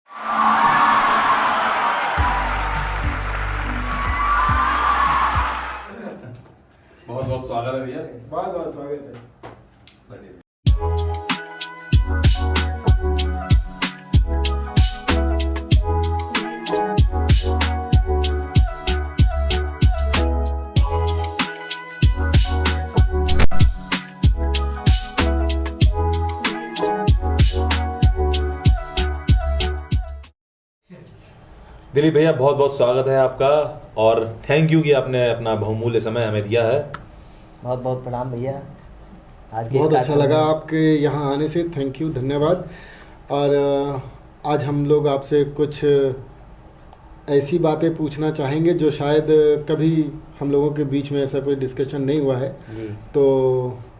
बहुत बहुत स्वागत है भैया। बहुत बहुत स्वागत है। दिलीप भैया बहुत बहुत स्वागत है आपका और थैंक यू कि आपने अपना बहुमूल्य समय हमें दिया है। बहुत बहुत प्रणाम भैया। आज के बहुत अच्छा लगा आपके यहाँ आने से, थैंक यू, धन्यवाद। और आज हम लोग आपसे कुछ ऐसी बातें पूछना चाहेंगे जो शायद कभी हम लोगों के बीच में ऐसा कोई डिस्कशन नहीं हुआ है जी। तो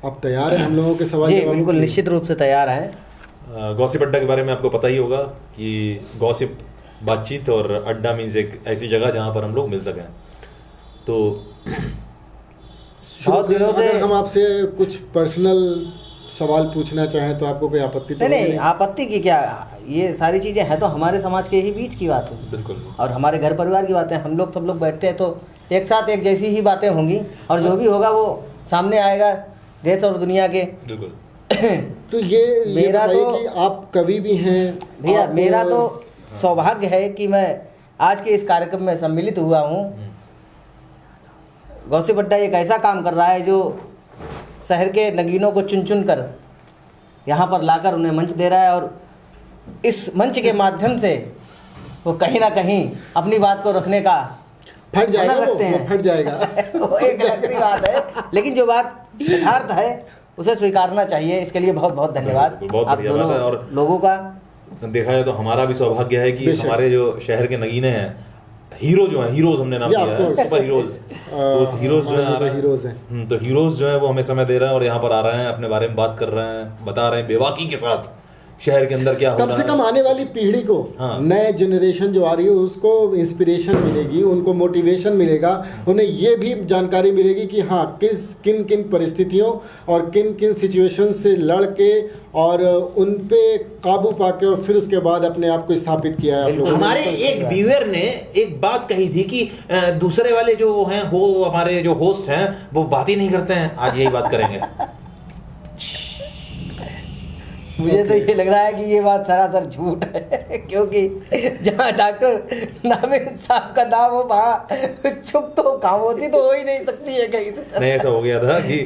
आप तैयार हैं हम लोगों के सवाल जी जवाबों बिल्कुल के लिए? निश्चित रूप से तैयार है। गॉसिप अड्डा के बारे में आपको पता ही होगा कि गॉसिप बातचीत और अड्डा मीन्स एक ऐसी जगह जहाँ पर हम लोग मिल सकें। तो बहुत दिनों से अगर हम आपसे कुछ पर्सनल सवाल पूछना चाहें तो आपको कोई आपत्ति तो नहीं होगी? आपत्ति की क्या, ये सारी चीज़ें हैं तो हमारे समाज के ही बीच की बात है बिल्कुल और हमारे घर परिवार की बातें। हम लोग सब लोग बैठते हैं तो एक साथ एक जैसी ही बातें होंगी और जो भी होगा वो सामने आएगा देश और दुनिया के। बिल्कुल। तो ये मेरा बताइए तो- कि आप कवि भी हैं भैया आप- मेरा तो सौभाग्य है कि मैं आज के इस कार्यक्रम में सम्मिलित हुआ हूँ। गॉसिप अड्डा एक ऐसा काम कर रहा है जो शहर के नगीनों को चुन चुन कर यहाँ पर लाकर उन्हें मंच दे रहा है और इस मंच के माध्यम से वो कहीं ना कहीं अपनी बात को रखने का फट जाएगा हुनर वो, रखते हैं। फट जाएगा वो एक अलग सी बात है, लेकिन जो बात यथार्थ है उसे स्वीकारना चाहिए। इसके लिए बहुत बहुत धन्यवाद बिल्कुल, बहुत आप बढ़िया बात है। दोनों और लोगों का देखा जाए तो हमारा भी सौभाग्य है कि बेशक। हमारे जो शहर के नगीने हैं, हीरो जो हैं, हीरोज हमने नाम Yeah, दिया of है, course. Super heroes. तो उस हीरोज जो हमारे है आ रहे हीरोज हैं। तो हीरोज जो है वो हमें समय दे रहे हैं और यहाँ पर आ रहे हैं, अपने बारे में बात कर रहे हैं, बता रहे हैं बेबाकी के साथ शहर के अंदर क्या हो कम रहा से है। कम आने वाली पीढ़ी को, हाँ। नए जनरेशन जो आ रही है उसको इंस्पिरेशन मिलेगी, उनको मोटिवेशन मिलेगा, उन्हें ये भी जानकारी मिलेगी कि हाँ किन किन परिस्थितियों और किन किन सिचुएशन से लड़ के और उन पे काबू पाके और फिर उसके बाद अपने आप को स्थापित किया है आप लोगों ने। हमारे एक व्यूअर ने एक बात कही थी कि दूसरे वाले जो हैं हो हमारे जो होस्ट हैं वो बात ही नहीं करते हैं। आज यही बात करेंगे। मुझे तो ये लग रहा है कि ये बात सरासर झूठ है क्योंकि जहाँ डॉक्टर नामिद साहब का नाम हो वहाँ चुप तो खामोशी तो हो ही नहीं सकती है कहीं से। नहीं, ऐसा हो गया था कि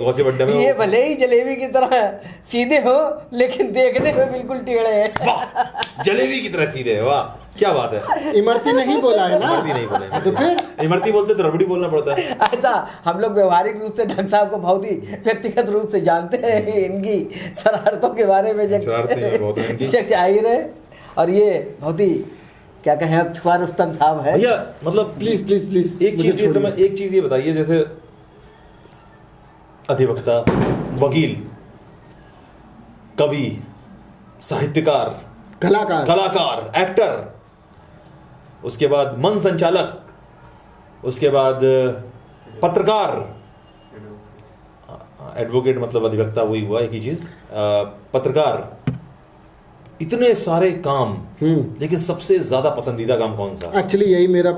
गॉसिप अड्डा में ये भले ही जलेबी की तरह सीधे हो लेकिन देखने में बिल्कुल टेढ़े हैं। वाह, जलेबी की तरह सीधे है। वाह, क्या बात है। इमरती नहीं बोला है ना, इमरती नहीं बोले। तो फिर इमरती बोलते तो रबड़ी बोलना पड़ता है। ऐसा हम लोग व्यवहारिक रूप से डॉक्टर साहब को बहुत ही व्यक्तिगत रूप से जानते हैं, इनकी शरारतों के बारे में शरारतें बहुत हैं इनकी। जाहिर है और ये बहुत ही क्या कहें अब छुआ रुस्तम साहब है। भैया मतलब प्लीज प्लीज प्लीज एक चीज ये बताइए, जैसे अधिवक्ता, वकील, कवि, साहित्यकार, कलाकार, एक्टर, उसके बाद मन संचालक, उसके बाद पत्रकार, एडवोकेट मतलब अधिवक्ता वही हुआ एक ही चीज, पत्रकार, इतने सारे काम, लेकिन सबसे ज्यादा पसंदीदा काम कौन सा? एक्चुअली यही मेरा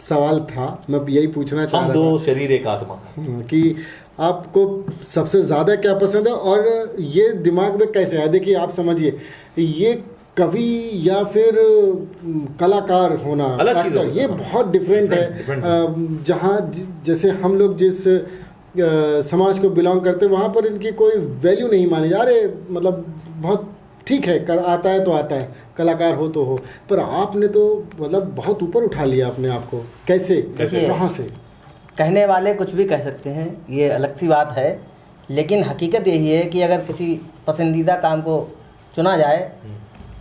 सवाल था, मैं यही पूछना चाह हम रहा दो था शरीर एक आत्मा। कि आपको सबसे ज़्यादा क्या पसंद है और ये दिमाग में कैसे आया? देखिए आप समझिए, ये कवि या फिर कलाकार होना, अलग चीज़ actor, होगी। ये बहुत डिफरेंट different है। जहाँ जैसे हम लोग जिस समाज को बिलोंग करते हैं वहाँ पर इनकी कोई वैल्यू नहीं मानी जा रही, मतलब बहुत ठीक है, आता है तो आता है, कलाकार हो तो हो, पर आपने तो मतलब बहुत ऊपर उठा लिया अपने आप को। कैसे कहाँ से? कहने वाले कुछ भी कह सकते हैं, ये अलग सी बात है, लेकिन हकीकत यही है कि अगर किसी पसंदीदा काम को चुना जाए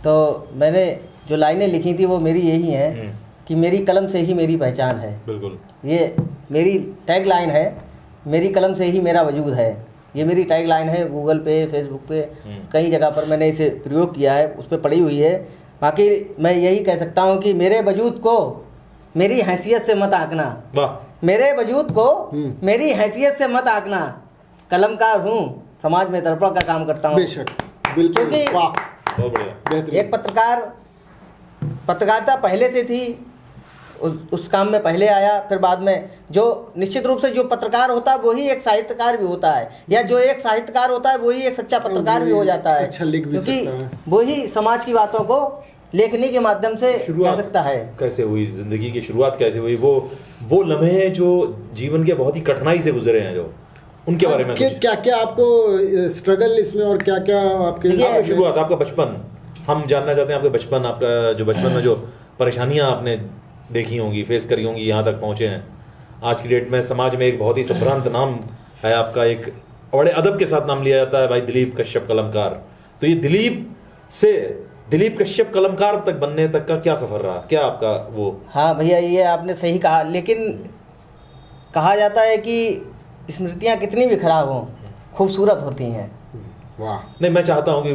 तो मैंने जो लाइनें लिखी थी वो मेरी यही हैं कि मेरी कलम से ही मेरी पहचान है। बिल्कुल, ये मेरी टैग लाइन है, मेरी कलम से ही मेरा वजूद है। ये मेरी टैग लाइन है, गूगल पे, फेसबुक पे, कई जगह पर मैंने इसे प्रयोग किया है, उस पर पड़ी हुई है। बाकी मैं यही कह सकता हूँ कि मेरे वजूद को मेरी हैसियत से मत आंकना, वाह, मेरे वजूद को मेरी हैसियत से मत आंकना। कलमकार हूँ, समाज में दर्पण का काम करता हूँ। बेशक, बिल्कुल, क्योंकि वाह, बहुत बढ़िया। बेहतरीन। एक पत्रकार पत्रकारिता पहले से थी, उस काम में पहले आया, फिर बाद में जो निश्चित रूप से जो पत्रकार होता है वही एक साहित्यकार भी होता है, या जो एक साहित्यकार होता है वही एक सच्चा पत्रकार भी हो जाता है, अच्छा लिख भी सकता है, क्योंकि वही समाज की बातों को लेखनी के माध्यम से कह सकता है। कैसे हुई जिंदगी की शुरुआत, कैसे हुई, वो लम्हे जो जीवन के बहुत ही कठिनाई से गुजरे हैं, जो उनके बारे में क्या क्या आपको स्ट्रगल इसमें, और क्या क्या आपके शुरुआत, आपका बचपन हम जानना चाहते हैं, आपके बचपन, आपका जो बचपन में जो परेशानियां आपने देखी होंगी, फेस करी होंगी, यहाँ तक पहुँचे हैं। आज की डेट में समाज में एक बहुत ही संभ्रांत नाम है आपका, एक बड़े अदब के साथ नाम लिया जाता है भाई, दिलीप कश्यप कलमकार। तो ये दिलीप कश्यप कलमकार तक बनने तक का क्या सफर रहा, क्या आपका वो? हाँ भैया, ये आपने सही कहा, लेकिन कहा जाता है कि स्मृतियाँ कितनी भी खराब हों खूबसूरत होती हैं। वाह। नहीं, मैं चाहता हूँ कि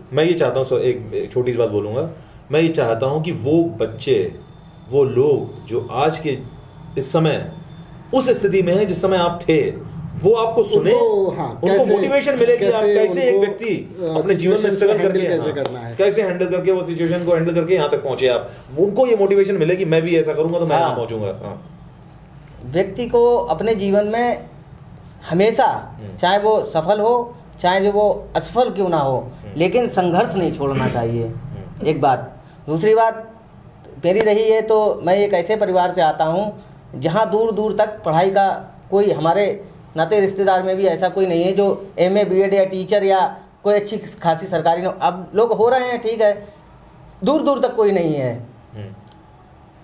मैं ये चाहता हूँ, एक छोटी सी बात बोलूँगा, मैं ये चाहता हूँ कि वो बच्चे, वो लोग जो आज के इस समय उस स्थिति में है जिस समय आप थे, वो आपको सुने, उनको मोटिवेशन मिले कि आप कैसे एक व्यक्ति अपने जीवन में स्ट्रगल करके कैसे हैंडल करके वो सिचुएशन को हैंडल करके यहाँ तक पहुंचे आप, उनको ये मोटिवेशन मिले कि मैं भी ऐसा करूंगा तो मैं यहाँ पहुंचूंगा। व्यक्ति को अपने जीवन में हमेशा, चाहे वो सफल हो चाहे जो वो असफल क्यों ना हो, लेकिन संघर्ष नहीं छोड़ना चाहिए, एक बात। दूसरी बात मेरी रही है, तो मैं एक ऐसे परिवार से आता हूँ जहाँ दूर दूर तक पढ़ाई का कोई, हमारे नाते रिश्तेदार में भी ऐसा कोई नहीं है जो MA BEd या टीचर या कोई अच्छी खासी सरकारी नौकरी, अब लोग हो रहे हैं ठीक है, दूर दूर तक कोई नहीं है।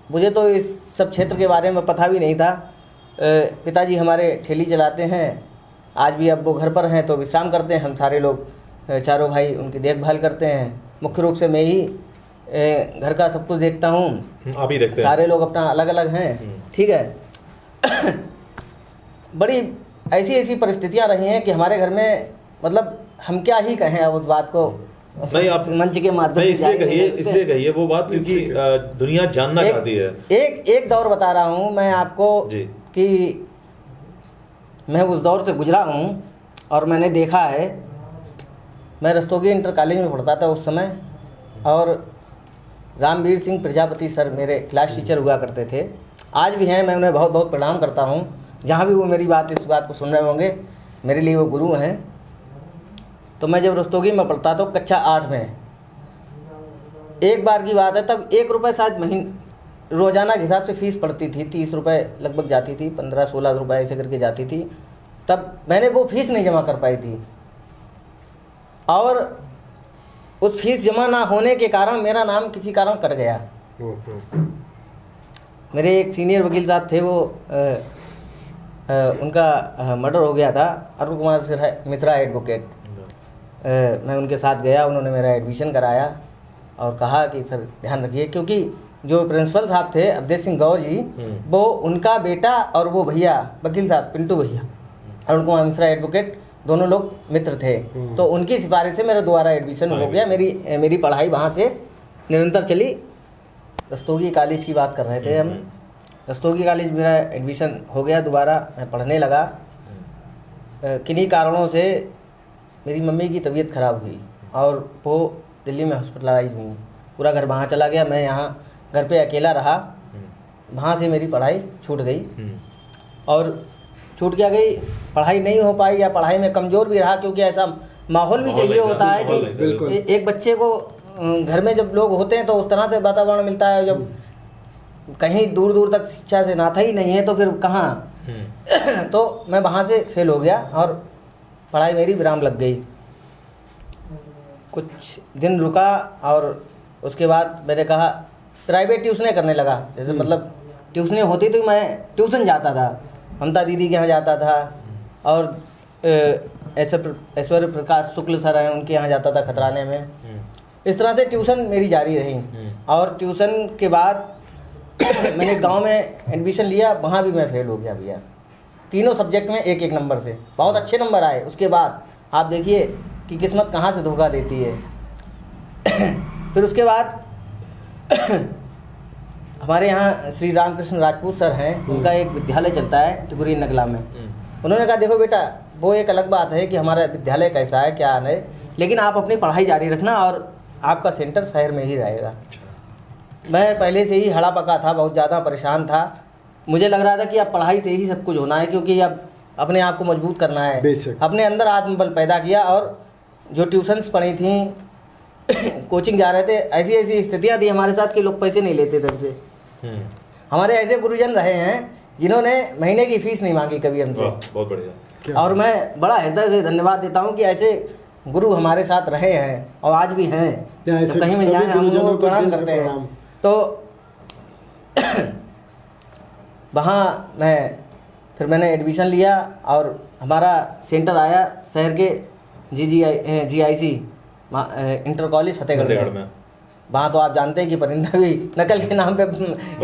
मुझे तो इस सब क्षेत्र के बारे में पता भी नहीं था। पिताजी हमारे ठेली चलाते हैं, आज भी अब वो घर पर हैं तो विश्राम करते हैं, हम सारे लोग चारों भाई उनकी देखभाल करते हैं। मुख्य रूप से मैं ही घर का सब कुछ देखता हूँ, आप ही देखते हैं, सारे लोग अपना अलग अलग हैं, ठीक है। बड़ी ऐसी परिस्थितियाँ रही हैं कि हमारे घर में, मतलब हम क्या ही कहें अब उस बात को, नहीं आप मंच के माध्यम से इसलिए कहिए वो बात, क्योंकि दुनिया जानना चाहती है। एक दौर बता रहा हूँ मैं आपको कि मैं उस दौर से गुजरा हूँ और मैंने देखा है। मैं रस्तोगी इंटर कॉलेज में पढ़ता था उस समय, और रामवीर सिंह प्रजापति सर मेरे क्लास टीचर हुआ करते थे, आज भी हैं, मैं उन्हें बहुत बहुत प्रणाम करता हूँ। जहाँ भी वो मेरी इस बात को सुन रहे होंगे, मेरे लिए वो गुरु हैं। तो मैं जब रस्तोगी में पढ़ता तो कक्षा 8 में, एक बार की बात है, तब 1 रुपये शायद रोज़ाना के हिसाब से फ़ीस पड़ती थी, 30 रुपये लगभग जाती थी, 15-16 रुपये ऐसे करके जाती थी। तब मैंने वो फीस नहीं जमा कर पाई थी, और उस फीस जमा ना होने के कारण मेरा नाम किसी कारण कट गया। मेरे एक सीनियर वकील साहब थे, वो उनका मर्डर हो गया था, अरुण कुमार मिश्रा एडवोकेट। मैं उनके साथ गया, उन्होंने मेरा एडमिशन कराया और कहा कि सर ध्यान रखिए, क्योंकि जो प्रिंसिपल साहब थे अवधेश सिंह गौर जी, वो उनका बेटा और वो भैया वकील साहब पिंटू भैया, अरुण कुमार मिश्रा एडवोकेट, दोनों लोग मित्र थे। तो उनकी सिफारिश से मेरा दोबारा एडमिशन हो गया। मेरी पढ़ाई वहाँ से निरंतर चली। रस्तोगी कॉलेज की बात कर रहे थे हम, रस्तोगी कॉलेज मेरा एडमिशन हो गया, दोबारा मैं पढ़ने लगा। किन्हीं कारणों से मेरी मम्मी की तबीयत ख़राब हुई और वो दिल्ली में हॉस्पिटलाइज हुई, पूरा घर वहाँ चला गया, मैं यहाँ घर पे अकेला रहा। वहाँ से मेरी पढ़ाई छूट गई, और छूट क्या गई, पढ़ाई नहीं हो पाई या पढ़ाई में कमज़ोर भी रहा, क्योंकि ऐसा माहौल भी चाहिए होता है कि एक बच्चे को घर में जब लोग होते हैं तो उस तरह से वातावरण मिलता है, जब कहीं दूर दूर तक शिक्षा से नाता ही नहीं है तो फिर कहाँ। तो मैं वहाँ से फेल हो गया और पढ़ाई मेरी विराम लग गई। कुछ दिन रुका और उसके बाद मैंने कहा प्राइवेट ट्यूशनें करने लगा। जैसे मतलब ट्यूशनें होती थी, मैं ट्यूशन जाता था, ममता दीदी के यहाँ जाता था, और ऐश्वर्य प्रकाश शुक्ल सर हैं, उनके यहाँ जाता था खतराने में। इस तरह से ट्यूशन मेरी जारी रही। और ट्यूशन के बाद मैंने गांव में एडमिशन लिया, वहाँ भी मैं फेल हो गया भैया, तीनों सब्जेक्ट में 1-1 नंबर से। बहुत अच्छे नंबर आए। उसके बाद आप देखिए कि किस्मत कहाँ से धोखा देती है। फिर उसके बाद हमारे यहाँ श्री रामकृष्ण राजपूत सर हैं, उनका एक विद्यालय चलता है टिकुरी नगला में। उन्होंने कहा देखो बेटा, वो एक अलग बात है कि हमारा विद्यालय कैसा है क्या है, लेकिन आप अपनी पढ़ाई जारी रखना और आपका सेंटर शहर में ही रहेगा। मैं पहले से ही हड़ा पका था, बहुत ज़्यादा परेशान था। मुझे लग रहा था कि अब पढ़ाई से ही सब कुछ होना है, क्योंकि अब अपने आप को मजबूत करना है। बेशक। अपने अंदर आत्मबल पैदा किया, और जो ट्यूशन्स पढ़ी थी कोचिंग जा रहे थे, ऐसी ऐसी स्थितियाँ थी हमारे साथ कि लोग पैसे नहीं लेते थे हमसे। हमारे ऐसे गुरुजन रहे हैं जिन्होंने महीने की फीस नहीं मांगी कभी हमसे। बहुत बढ़िया। और मैं बड़ा हृदय से धन्यवाद देता हूँ कि ऐसे गुरु हमारे साथ रहे हैं और आज भी हैं। तो कहीं में जाए हम लोग प्रणाम करते हैं। तो वहाँ फिर मैंने एडमिशन लिया और हमारा सेंटर आया शहर के GIC इंटर कॉलेज फतेहगढ़ में। वहाँ तो आप जानते हैं कि परिंदा भी नकल के नाम पे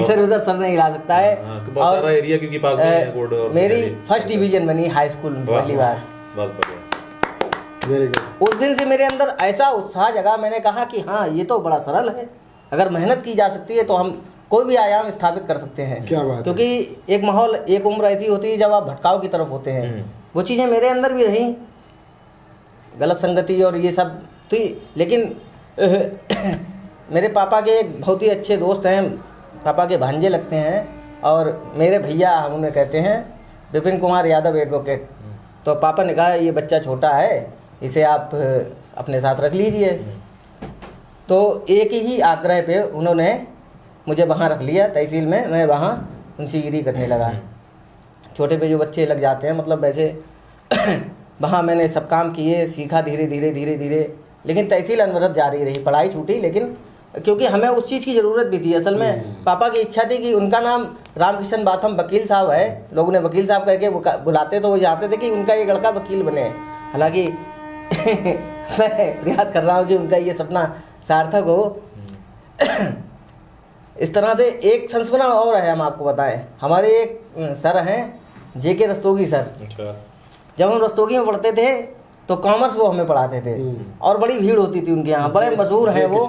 इधर उधर सर नहीं ला सकता है। बहुत सारा एरिया क्योंकि पास में है बोर्ड। और मेरी फर्स्ट डिवीजन बनी हाई स्कूल में पहली बार। बहुत बढ़िया। Very good. उस दिन से मेरे अंदर ऐसा उत्साह जगा, मैंने कहा कि हाँ ये तो बड़ा सरल है, अगर मेहनत की जा सकती है तो हम कोई भी आयाम स्थापित कर सकते हैं। क्या बात है। क्योंकि एक माहौल, एक उम्र ऐसी होती है जब आप भटकाव की तरफ होते हैं। वो चीज़ें मेरे अंदर भी रहीं, गलत संगति और ये सब थी। लेकिन मेरे पापा के एक बहुत ही अच्छे दोस्त हैं, पापा के भांजे लगते हैं, और मेरे भैया हम उन्हें कहते हैं, विपिन कुमार यादव एडवोकेट। तो पापा ने कहा ये बच्चा छोटा है, इसे आप अपने साथ रख लीजिए। तो एक ही आग्रह पे उन्होंने मुझे वहाँ रख लिया तहसील में। मैं वहाँ मुंशीगिरी करने लगा। छोटे पे जो बच्चे लग जाते हैं, मतलब वैसे वहाँ मैंने सब काम किए, सीखा धीरे धीरे। लेकिन तहसील अनवरत जारी रही, पढ़ाई छूटी, लेकिन क्योंकि हमें उस चीज़ की ज़रूरत भी थी। असल में पापा की इच्छा थी कि उनका नाम रामकिशन बाथम वकील साहब है, लोग उन्हें वकील साहब करके बुलाते, तो वो चाहते थे कि उनका ये लड़का वकील बने। हालांकि मैं प्रयास कर रहा हूँ कि उनका ये सपना सार्थक हो। इस तरह से एक संस्मरण और है, हम आपको बताएं। हमारे एक सर हैं JK रस्तोगी सर। अच्छा। जब हम रस्तोगी में पढ़ते थे तो कॉमर्स वो हमें पढ़ाते थे, और बड़ी भीड़ होती थी उनके यहाँ, बड़े मशहूर हैं वो।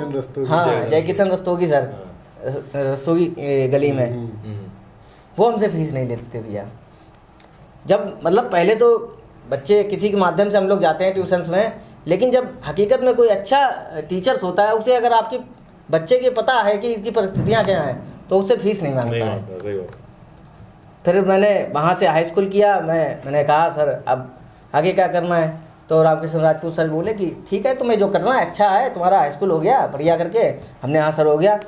हाँ, जयकिशन रस्तोगी सर, रस्तोगी गली में। वो हमसे फीस नहीं लेते थे भैया। जब मतलब पहले तो बच्चे किसी के माध्यम से हम लोग जाते हैं ट्यूशन्स में, लेकिन जब हकीकत में कोई अच्छा टीचर्स होता है, उसे अगर आपके बच्चे के पता है कि इनकी परिस्थितियाँ क्या हैं, तो उससे फीस नहीं मांगता है। फिर मैंने वहाँ से हाई स्कूल किया। मैंने कहा सर अब आगे क्या करना है, तो रामकृष्ण राजपूत सर बोले कि ठीक है, तुम्हें जो करना है अच्छा है, तुम्हारा हाई स्कूल हो गया बढ़िया करके। हमने हाँ सर हो गया।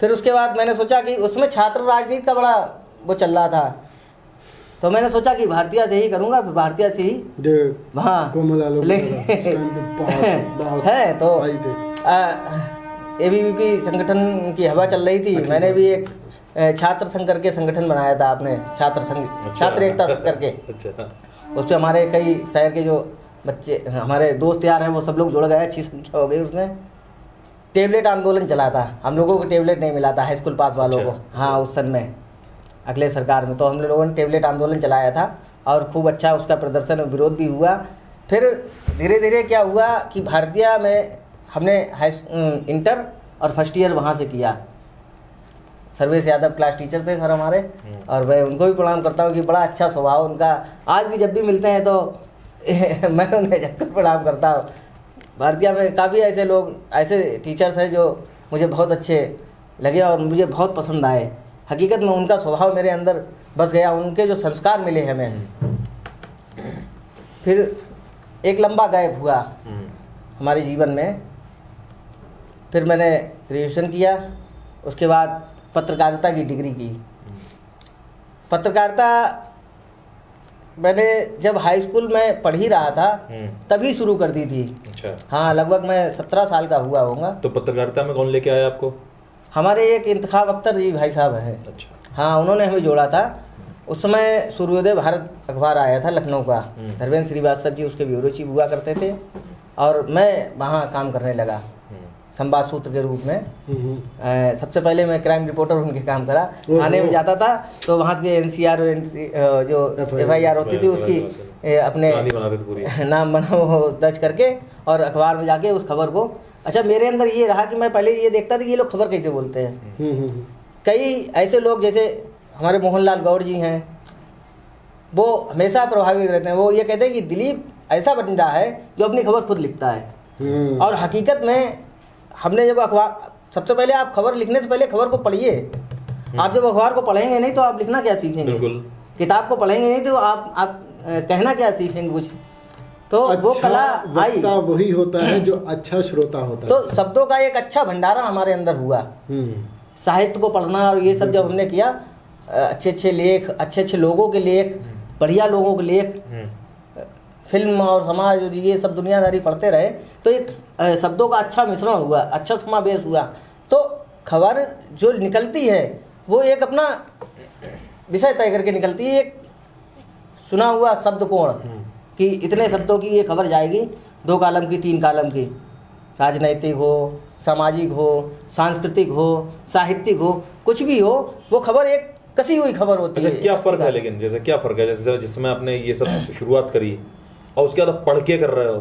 फिर उसके बाद मैंने सोचा कि उसमें छात्र राजनीति का बड़ा वो चल रहा था, तो मैंने सोचा कि भारतीय से ही करूँगा। फिर भारतीय से ही हाँ है। तो ABVP संगठन की हवा चल रही थी। मैंने भी एक छात्र संघ करके संगठन बनाया था आपने, छात्र संघ, छात्र एकता संघ करके। उसमें हमारे कई शहर के जो बच्चे हमारे दोस्त यार हैं वो सब लोग जुड़ गए, अच्छी संख्या हो गई। उसमें टेबलेट आंदोलन चला था, हम लोगों को टेबलेट नहीं मिला था हाई स्कूल पास वालों को। हाँ, उस सन में अगले सरकार में तो हम लोगों ने टेबलेट आंदोलन चलाया था, और खूब अच्छा उसका प्रदर्शन और विरोध भी हुआ। फिर धीरे धीरे क्या हुआ कि भारतीय में हमने इंटर और फर्स्ट ईयर वहाँ से किया। सर्वेश यादव क्लास टीचर थे सर हमारे, और मैं उनको भी प्रणाम करता हूँ कि बड़ा अच्छा स्वभाव उनका। आज भी जब भी मिलते हैं तो मैं उन्हें जगकर प्रणाम करता हूँ। भारतीय में काफ़ी ऐसे लोग, ऐसे टीचर्स हैं जो मुझे बहुत अच्छे लगे और मुझे बहुत पसंद आए। हकीकत में उनका स्वभाव मेरे अंदर बस गया, उनके जो संस्कार मिले हमें। फिर एक लंबा गैप हुआ हमारे जीवन में। फिर मैंने ग्रेजुएशन किया, उसके बाद पत्रकारिता की डिग्री की। पत्रकारिता मैंने जब हाई स्कूल में पढ़ ही रहा था तभी शुरू कर दी थी। अच्छा। हाँ, लगभग मैं 17 साल का हुआ होऊंगा। तो पत्रकारिता में कौन लेके आया आपको? हमारे एक इंतखाब अख्तर जी भाई साहब हैं। अच्छा। हाँ, उन्होंने हमें जोड़ा था। उस समय सूर्योदय भारत अखबार आया था लखनऊ का, धर्मेंद्र श्रीवास्तव जी उसके ब्यूरो चीफ हुआ करते थे, और मैं वहाँ काम करने लगा संवाद सूत्र के रूप में। सबसे पहले मैं क्राइम रिपोर्टर उनके काम करा। थाने में जाता था तो वहाँ से NCR जो FIR होती थी उसकी अपने नाम बना वो दर्ज करके, और अखबार में जाके उस खबर को। अच्छा, मेरे अंदर ये रहा कि मैं पहले ये देखता था कि ये लोग खबर कैसे बोलते हैं। कई ऐसे लोग जैसे हमारे मोहनलाल गौड़ जी हैं, वो हमेशा प्रभावित रहते हैं। वो ये कहते हैं कि दिलीप ऐसा बंदा है जो अपनी खबर खुद लिखता है। और हकीकत में हमने जब अखबार सबसे पहले आप खबर लिखने से पहले खबर को पढ़िए। आप जब अखबार को पढ़ेंगे नहीं तो आप लिखना क्या सीखेंगे? बिल्कुल। किताब को पढ़ेंगे नहीं तो आप कहना क्या सीखेंगे कुछ? तो वो कला आई। वक्ता वही होता है जो अच्छा श्रोता होता है। तो शब्दों का एक अच्छा भंडारण हमारे अंदर हुआ। साहित्य को पढ़ना और ये सब जब हमने किया, अच्छे अच्छे लेख, अच्छे अच्छे लोगों के लेख, बढ़िया लोगों के लेख, फिल्म और समाज और ये सब दुनियादारी पढ़ते रहे तो एक शब्दों का अच्छा मिश्रण हुआ, अच्छा समावेश हुआ। तो खबर जो निकलती है वो एक अपना विषय तय करके निकलती है, एक सुना हुआ शब्द कोण कि इतने शब्दों की ये खबर जाएगी, 2 कॉलम की, 3 कॉलम की, राजनैतिक हो, सामाजिक हो, सांस्कृतिक हो, साहित्यिक हो, कुछ भी हो, वो खबर एक कसी हुई खबर होती है। अच्छा, क्या फर्क है लेकिन, जैसे क्या फर्क है, जैसे जिसमें आपने ये सब शुरुआत करी और उसके बाद पढ़ के कर रहे हो,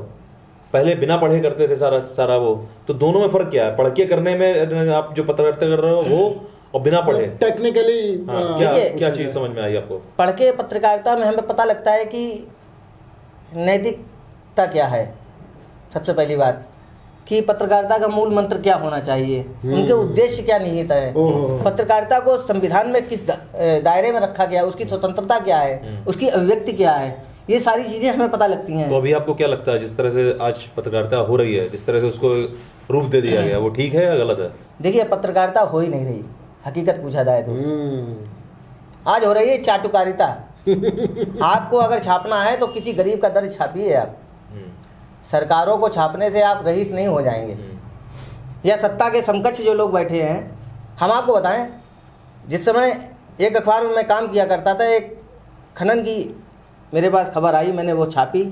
पहले बिना पढ़े करते थे सारा वो, तो दोनों में फर्क क्या है? पढ़ के करने में आप जो पत्रकारिता कर रहे हो वो, और बिना पढ़े टेक्निकली क्या चीज समझ में आई आपको? पढ़ के पत्रकारिता में हमें पता लगता है कि नैतिकता क्या है, सबसे पहली बात कि पत्रकारिता का मूल मंत्र क्या होना चाहिए, उनके उद्देश्य क्या निहित है, पत्रकारिता को संविधान में किस दायरे में रखा गया, उसकी स्वतंत्रता क्या है, उसकी अभिव्यक्ति क्या है, ये सारी चीजें हमें पता लगती हैं। तो अभी आपको क्या लगता है, जिस तरह से आज पत्रकारिता हो रही है, जिस तरह से उसको रूप दे दिया गया, वो ठीक है या गलत है? देखिए, पत्रकारिता हो ही नहीं रही, हकीकत पूछा जाए तो आज हो रही है चाटुकारिता। आपको अगर छापना है तो किसी गरीब का दर्द छापिए आप, सरकारों को छापने से आप रईस नहीं हो जाएंगे। या सत्ता के समकक्ष जो लोग बैठे हैं, हम आपको बताएं, जिस समय एक अखबार में मैं काम किया करता था, एक खनन की मेरे पास खबर आई, मैंने वो छापी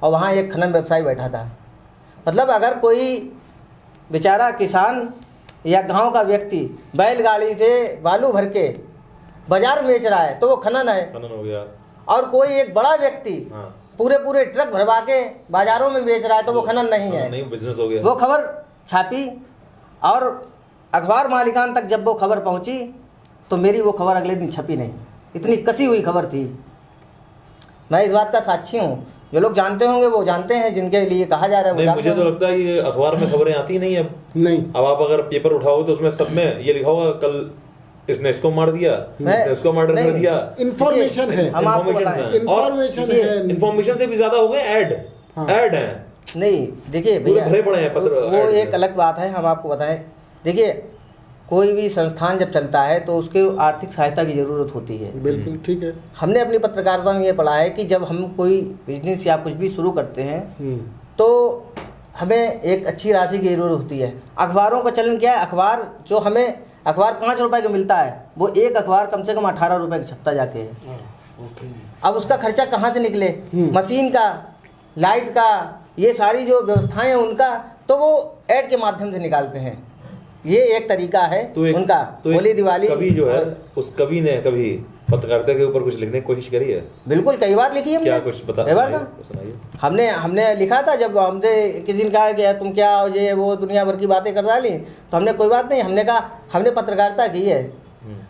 और वहाँ एक खनन व्यवसायी बैठा था। मतलब अगर कोई बेचारा किसान या गांव का व्यक्ति बैलगाड़ी से बालू भर के बाजार में बेच रहा है तो वो खनन है, खनन हो गया। और कोई एक बड़ा व्यक्ति पूरे ट्रक भरवा के बाजारों में बेच रहा है तो वो खनन नहीं है, नहीं, बिजनेस हो गया। वो खबर छापी और अखबार मालिकान तक जब वो खबर पहुंची तो मेरी वो खबर अगले दिन छपी नहीं, इतनी कसी हुई खबर थी। मैं इस बात का साक्षी हूँ। जो लोग जानते होंगे वो जानते हैं, जिनके लिए कहा जा रहा है नहीं, मुझे तो लगता है कि अखबार में खबरें आती नहीं है। नहीं, अब आप अगर पेपर उठाओ तो उसमें सब में ये लिखा होगा, कल इसने इसको मार दिया, इसने इसको मर्डर कर दिया। इंफॉर्मेशन है, हम आपको बताएं, इंफॉर्मेशन है। इंफॉर्मेशन से भी ज्यादा हो गए ऐड है। नहीं, देखिए भैया, भरे पड़े हैं पत्र, वो एक अलग बात है। हम आपको बताएं, देखिए कोई भी संस्थान जब चलता है तो उसके आर्थिक सहायता की ज़रूरत होती है। बिल्कुल ठीक है। हमने अपनी पत्रकारिता में ये पढ़ा है कि जब हम कोई बिजनेस या कुछ भी शुरू करते हैं तो हमें एक अच्छी राशि की ज़रूरत होती है। अखबारों का चलन क्या है, अखबार जो हमें अखबार 5 रुपए का मिलता है, वो एक अखबार कम से कम 18 रुपए का छपता जाके है। अब उसका खर्चा कहाँ से निकले, मशीन का, लाइट का, ये सारी जो व्यवस्थाएं हैं उनका, तो वो ऐड के माध्यम से निकालते हैं। ये एक तरीका है उनका। होली दिवाली कभी जो है उस कवि ने कभी पत्रकारिता के ऊपर कुछ लिखने की कोशिश करी है? बिल्कुल, कई बार लिखी है। क्या कुछ बता, सुनाइए। हमने लिखा था, जब हमसे किसी ने कहा कि तुम क्या ये वो दुनिया भर की बातें कर डाली, तो हमने कोई बात नहीं, हमने कहा हमने पत्रकारिता की है,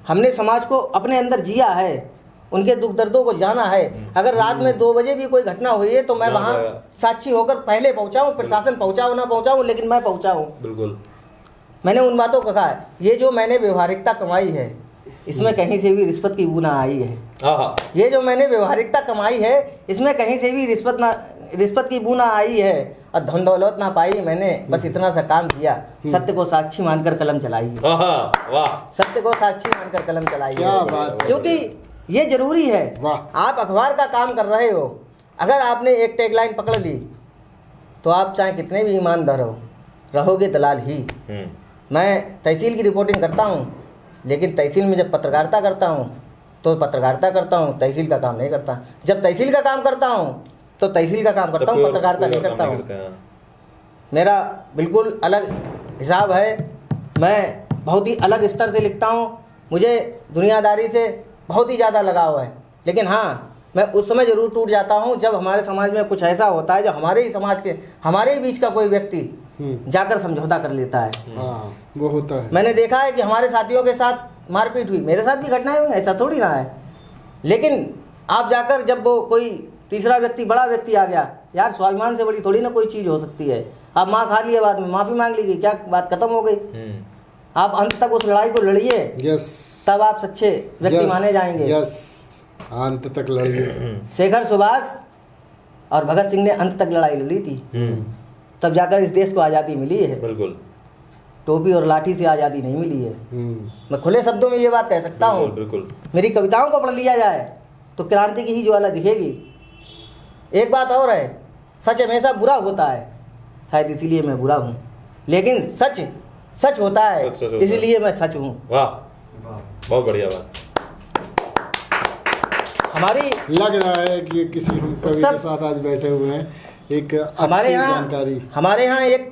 हमने समाज को अपने अंदर जिया है, उनके दुख दर्दों को जाना है। अगर रात में 2 बजे भी कोई घटना हुई है तो मैं वहाँ साक्षी होकर पहले पहुँचाऊँ, प्रशासन पहुँचाऊँ ना पहुँचाऊँ, लेकिन मैं पहुँचाऊँ। बिल्कुल, मैंने उन बातों को कहा है। ये जो मैंने व्यवहारिकता कमाई है, इसमें कहीं से भी रिश्वत की बू ना आई है। ये जो मैंने व्यवहारिकता कमाई है, इसमें कहीं से भी रिश्वत की बू ना आई है, और धन दौलत ना पाई मैंने, बस इतना सा काम किया। सत्य को साक्षी मानकर कलम चलाई है। वाह, सत्य को साक्षी मानकर कलम चलाई क्या है, बात है। क्योंकि ये जरूरी है। आप अखबार का काम कर रहे हो, अगर आपने एक टैगलाइन पकड़ ली तो आप चाहे कितने भी ईमानदार हो, रहोगे दलाल ही। मैं तहसील की रिपोर्टिंग करता हूँ, लेकिन तहसील में जब पत्रकारिता करता हूँ तो पत्रकारिता करता हूँ, तहसील का काम नहीं करता। जब तहसील का काम करता हूँ तो तहसील का काम करता हूँ, पत्रकारिता नहीं करता हूँ। मेरा बिल्कुल अलग हिसाब है। मैं बहुत ही अलग स्तर से लिखता हूँ। मुझे दुनियादारी से बहुत ही ज़्यादा लगाव है, लेकिन हाँ, मैं उस समय ज़रूर टूट जाता हूँ जब हमारे समाज में कुछ ऐसा होता है जो हमारे ही समाज के, हमारे ही बीच का कोई व्यक्ति जाकर समझौता कर लेता है। वो होता है। मैंने देखा है कि हमारे साथियों के साथ मारपीट हुई, मेरे साथ भी घटनाएं हुई, ऐसा थोड़ी ना है। लेकिन आप जाकर जब वो कोई तीसरा व्यक्ति, बड़ा व्यक्ति आ गया, यार स्वाभिमान से बड़ी थोड़ी ना कोई चीज़ हो सकती है। आप माँ खा लिया, बाद में माफ़ी मांग ली गई, क्या बात खत्म हो गई? आप अंत तक उस लड़ाई को लड़िए, यस, तब आप सच्चे व्यक्ति माने जाएंगे। यस, अंत तक लड़िए। शेखर सुभाष और भगत सिंह ने अंत तक लड़ाई लड़ी थी, तब जाकर इस देश को आज़ादी मिली है। बिल्कुल टोपी और लाठी से आज़ादी नहीं मिली है। मैं खुले शब्दों में ये बात कह सकता हूँ। बिल्कुल। मेरी कविताओं को पढ़ लिया जाए तो क्रांति की ही ज्वाला दिखेगी। एक बात और है, सच हमेशा बुरा होता है, शायद इसीलिए मैं बुरा हूँ, लेकिन सच सच होता है, सच होता है। इसलिए मैं सच हूँ। वाह, बहुत बढ़िया बात। हमारी लग रहा है कि किसी हम कवि के साथ आज बैठे हुए हैं। एक हमारे अच्छी जानकारी। हमारे यहाँ एक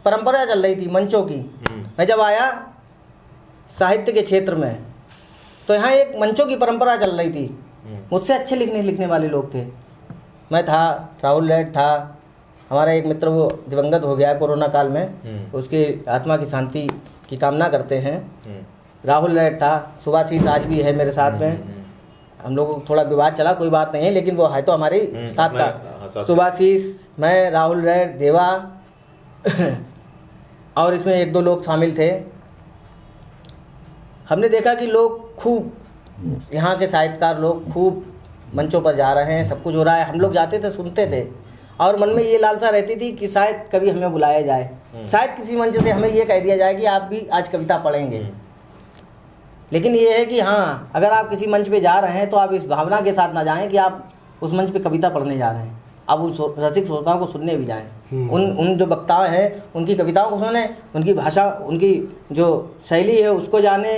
परंपरा चल रही थी मंचों की। मैं जब आया साहित्य के क्षेत्र में, तो यहाँ एक मंचों की परंपरा चल रही थी। मुझसे अच्छे लिखने वाले लोग थे। मैं था, राहुल लैड था, हमारा एक मित्र वो दिवंगत हो गया कोरोना काल में, उसकी आत्मा की शांति की कामना करते हैं। राहुल लैड था, सुभाषीष आज भी है मेरे साथ में। हम लोगों को थोड़ा विवाद चला, कोई बात नहीं है, लेकिन वो है तो हमारे साथ था। सुभाषीष, मैं, राहुल लैड, देवा और इसमें एक दो लोग शामिल थे। हमने देखा कि लोग खूब, यहाँ के साहित्यकार लोग खूब मंचों पर जा रहे हैं, सब कुछ हो रहा है। हम लोग जाते थे, सुनते थे, और मन में ये लालसा रहती थी कि शायद कभी हमें बुलाया जाए, शायद किसी मंच से हमें ये कह दिया जाए कि आप भी आज कविता पढ़ेंगे। लेकिन ये है कि हाँ, अगर आप किसी मंच पे जा रहे हैं तो आप इस भावना के साथ ना जाएं कि आप उस मंच पे कविता पढ़ने जा रहे हैं, आप उस रसिक श्रोताओं को सुनने भी जाएं। उन जो वक्ता हैं उनकी कविताओं को सुने, उनकी भाषा, उनकी जो शैली है उसको जाने,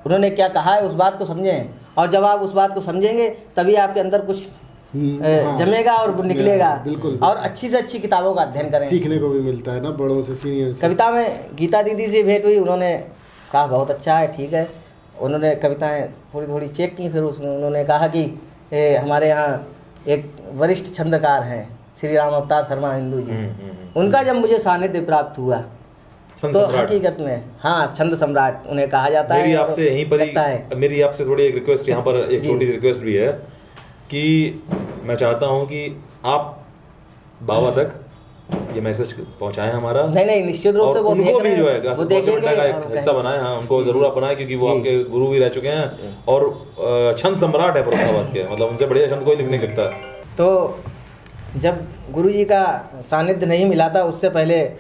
उन्होंने क्या कहा है उस बात को समझें। और जब आप उस बात को समझेंगे तभी आपके अंदर कुछ जमेगा और निकलेगा। बिल्कुल। और अच्छी से अच्छी किताबों का अध्ययन करें। सीखने को भी मिलता है ना बड़ों से, सीनियर से। कविता में गीता दीदी से भेंट हुई, उन्होंने कहा बहुत अच्छा है, ठीक है। उन्होंने कविताएं थोड़ी थोड़ी चेक की, फिर उसमें उन्होंने कहा कि हमारे यहाँ एक वरिष्ठ छंदकार हैं श्री राम अवतार शर्मा हिंदू जी, उनका जब मुझे सानिध्य प्राप्त हुआ तो हकीकत में हाँ, छंद सम्राट उन्हें कहा जाता है। मेरी आपसे यहीं पर मेरी आपसे थोड़ी एक रिक्वेस्ट, यहाँ पर एक छोटी सी रिक्वेस्ट भी है कि मैं चाहता हूँ कि आप बाबा तक ये मैसेज पहुंचाएं हमारा। नहीं, निश्चित रूप से वो उनको भी जो है वो देखेंगे का एक हिस्सा बनाएं। हाँ, उनको जरूर आप बनाएं, क्योंकि वो आपके गुरु भी रह चुके हैं और छंद सम्राट है फर्रुखाबाद के, मतलब उनसे बढ़िया छंद कोई लिख नहीं सकता। तो जब गुरु जी का सानिध्य नहीं मिला था, उससे पहले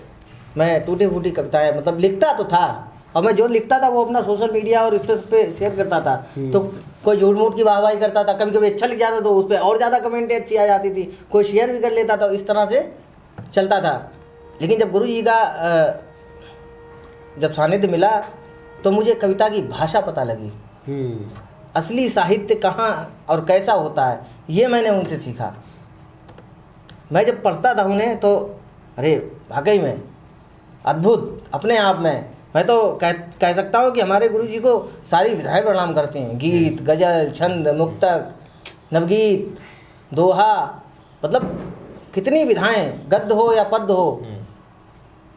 मैं टूटी फूटी कविताएं मतलब लिखता तो था, और मैं जो लिखता था वो अपना सोशल मीडिया और इस पे शेयर करता था। तो कोई झूठ मूठ की वाहवाही करता था, कभी कभी अच्छा लिख जाता तो उस पर और ज़्यादा कमेंटें अच्छी आ जाती थी, कोई शेयर भी कर लेता था, इस तरह से चलता था। लेकिन जब गुरु जी का जब सानिध्य मिला तो मुझे कविता की भाषा पता लगी, असली साहित्य कहाँ और कैसा होता है, ये मैंने उनसे सीखा। मैं जब पढ़ता था उन्हें तो अरे वाकई में अद्भुत अपने आप में। मैं तो कह सकता हूँ कि हमारे गुरु जी को सारी विधाएं प्रणाम करते हैं, गीत, गजल, छंद, मुक्तक, नवगीत, दोहा, मतलब कितनी विधाएं, गद्य हो या पद्य हो,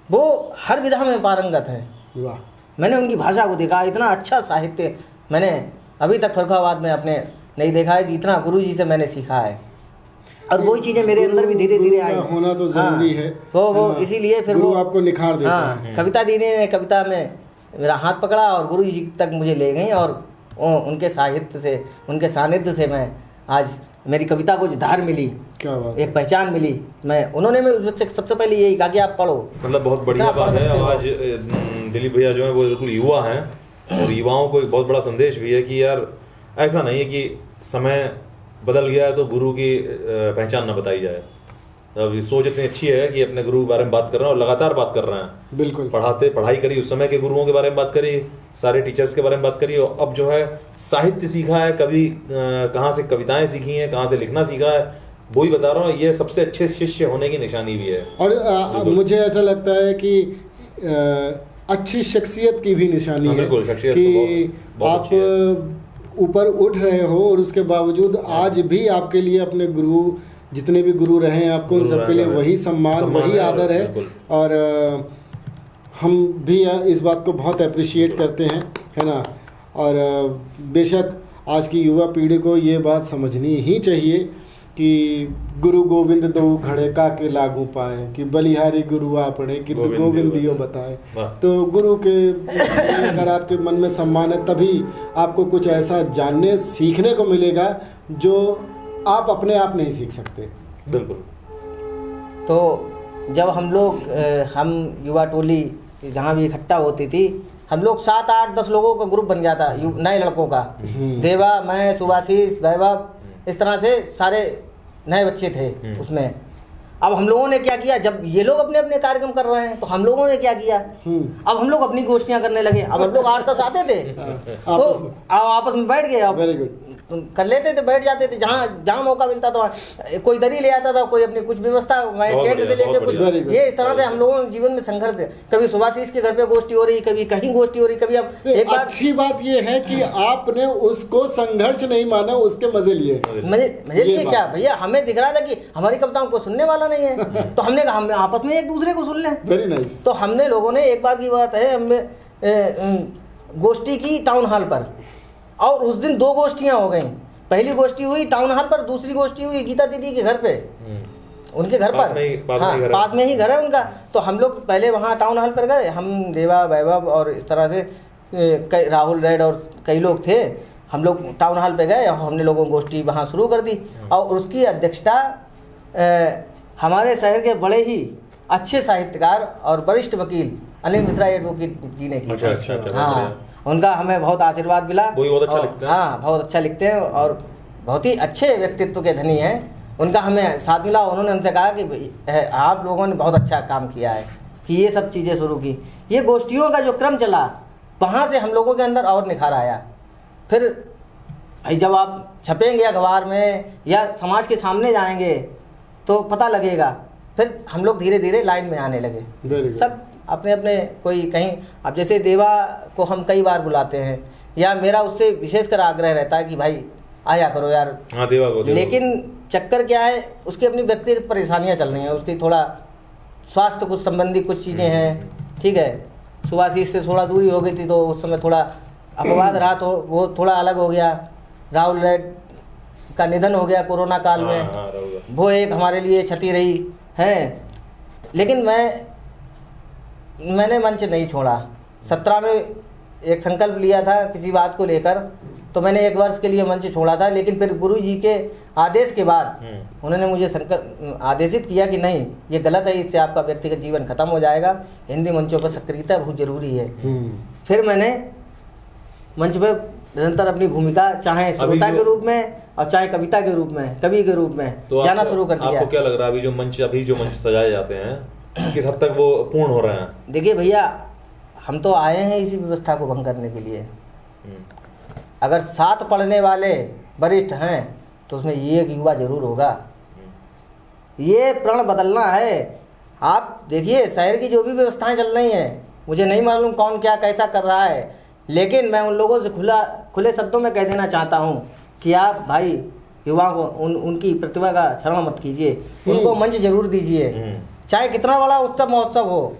वो हर विधा में पारंगत है। वाह, मैंने उनकी भाषा को देखा, इतना अच्छा साहित्य मैंने अभी तक फर्रुखाबाद में अपने नहीं देखा है जितना गुरु जी से मैंने सीखा है। और वही चीज़ें मेरे अंदर भी धीरे धीरे आई। होना तो जरूरी है। वो इसीलिए फिर गुरु वो आपको निखार देता है। कविता दीदी ने कविता में मेरा हाथ पकड़ा और गुरु जी तक मुझे ले गई, और उनके साहित्य से, उनके सानिध्य से मैं आज मेरी कविता को धार मिली, क्या बात, एक पहचान मिली। उन्होंने मुझसे सबसे पहले यही कहा कि आप पढ़ो। मतलब बहुत बढ़िया बात है। आज दिलीप भैया जो है वो बिल्कुल युवा हैं, और युवाओं को एक बहुत बड़ा संदेश भी है कि यार ऐसा नहीं है कि समय बदल गया है तो गुरु की पहचान न बताई जाए। अब ये सोच इतनी अच्छी है कि अपने गुरु के बारे में बात कर रहे हैं और लगातार बात कर रहे हैं। बिल्कुल, पढ़ाई करी, उस समय के गुरुओं के बारे में बात करी, सारे टीचर्स के बारे में बात करी, और अब जो है साहित्य सीखा है, कभी कहाँ से कविताएं सीखी हैं, कहाँ से लिखना सीखा है, वही बता रहा हूँ। ये सबसे अच्छे शिष्य होने की निशानी भी है। और मुझे ऐसा लगता है कि अच्छी शख्सियत की भी निशानी है कि आप ऊपर उठ रहे हो, और उसके बावजूद आज भी आपके लिए अपने गुरु, जितने भी गुरु रहे हैं आपको, उन सबके लिए वही सम्मान वही आदर है। और हम भी इस बात को बहुत अप्रिशिएट करते हैं, है ना। और बेशक आज की युवा पीढ़ी को ये बात समझनी ही चाहिए कि गुरु गोविंद दो घड़े का के लागू पाए, कि बलिहारी गुरु आपने कि गोविंद दियो बताए। तो गुरु के अगर आपके मन में सम्मान है तभी आपको कुछ ऐसा जानने सीखने को मिलेगा जो आप अपने आप नहीं सीख सकते। बिल्कुल। तो जब हम लोग हम युवा टोली जहाँ भी इकट्ठा होती थी, हम लोग 7, 8, 10 लोगों का ग्रुप बन गया था नए लड़कों का। देवा, मैं, सुभाषीष, वैभव, इस तरह से सारे नए बच्चे थे उसमें। अब हम लोगों ने क्या किया, जब ये लोग अपने अपने कार्यक्रम कर रहे हैं तो हम लोगों ने क्या किया, अब हम लोग अपनी गोष्ठियां करने लगे। अब हम लोग 8-10 आते थे तो आपस में बैठ गए, अब वेरी गुड कर लेते थे, बैठ जाते थे, जहाँ मौका मिलता था कोई दरी ले आता था, कोई अपनी कुछ व्यवस्था टेंट से लेके कुछ, ये इस तरह से हम लोगों ने जीवन में संघर्ष थे। कभी सुभाषीष के घर पे गोष्ठी हो रही, कभी कहीं गोष्ठी हो रही, कभी अब एक बार। अच्छी बात ये है कि आपने उसको संघर्ष नहीं माना, उसके मजे लिए। मजे लिए क्या भैया, हमें दिख रहा था कि हमारी कविताओं को सुनने वाला नहीं है तो हमने कहा हम आपस में एक दूसरे को सुन लें। Very nice. तो हमने लोगों ने, एक बार की बात है, हमने गोष्ठी की टाउन हॉल पर, और उस दिन 2 गोष्ठियां हो गई। पहली गोष्ठी हुई टाउन हॉल पर, दूसरी गोष्ठी हुई गीता दीदी के घर पे, उनके घर पर, पास में ही घर है उनका। तो हम लोग पहले वहाँ टाउन हॉल पर गए, हम, देवा, वैभव और इस तरह से राहुल रेड और कई लोग थे। हम लोग टाउन हॉल पे गए और हमने लोगों गोष्ठी वहाँ शुरू कर दी, और उसकी अध्यक्षता हमारे शहर के बड़े ही अच्छे साहित्यकार और वरिष्ठ वकील अनिल मिश्रा एडवोकेट जी ने की। अच्छा, हाँ, उनका हमें बहुत आशीर्वाद मिला। वो बहुत अच्छा लिखते हैं। हाँ, बहुत अच्छा लिखते हैं और बहुत ही अच्छे व्यक्तित्व के धनी हैं। उनका हमें साथ मिला, उन्होंने हमसे कहा कि आप लोगों ने बहुत अच्छा काम किया है कि ये सब चीज़ें शुरू की। ये गोष्ठियों का जो क्रम चला, वहाँ से हम लोगों के अंदर और निखार आया। फिर भाई जब आप छपेंगे अखबार में या समाज के सामने जाएंगे तो पता लगेगा। फिर हम लोग धीरे धीरे लाइन में आने लगे, सब अपने अपने, कोई कहीं। अब जैसे देवा को हम कई बार बुलाते हैं, या मेरा उससे विशेषकर आग्रह रहता है कि भाई आया करो यार। हाँ, देवा को। लेकिन चक्कर क्या है, उसकी अपनी व्यक्तिगत परेशानियां चल रही हैं, उसकी थोड़ा स्वास्थ्य कुछ संबंधी कुछ चीज़ें हैं, ठीक है। सुभाषीष से थोड़ा दूरी हो गई थी तो उस समय थोड़ा अपवाद रहा, तो वो थोड़ा अलग हो गया। राहुल रेड का निधन हो गया कोरोना काल में, वो एक हमारे लिए क्षति रही है। लेकिन मैंने मंच नहीं छोड़ा। 17 में एक संकल्प लिया था किसी बात को लेकर, तो मैंने 1 वर्ष के लिए मंच छोड़ा था। लेकिन फिर गुरु जी के आदेश के बाद उन्होंने मुझे आदेशित किया कि नहीं, ये गलत है, इससे आपका व्यक्तिगत जीवन खत्म हो जाएगा, हिंदी मंचों पर सक्रियता बहुत जरूरी है। फिर मैंने मंच पर निरंतर अपनी भूमिका, चाहे श्रोता के रूप में और चाहे कविता के रूप में, कवि के रूप में तो जाना शुरू कर दिया। आपको क्या लग रहा है अभी जो मंच सजाए जाते हैं किस हद तक वो पूर्ण हो रहे हैं? देखिए भैया, हम तो आए हैं इसी व्यवस्था को भंग करने के लिए। अगर 7 पढ़ने वाले वरिष्ठ हैं तो उसमें ये एक युवा जरूर होगा। ये प्रण बदलना है। आप देखिए शहर की जो भी व्यवस्थाएं चल रही हैं, मुझे नहीं मालूम कौन क्या कैसा कर रहा है, लेकिन मैं उन लोगों से खुले शब्दों में कह देना चाहता हूँ कि आप भाई युवाओं को उनकी प्रतिभा का क्षरण मत कीजिए, उनको मंच जरूर दीजिए, चाहे कितना बड़ा उत्सव महोत्सव हो।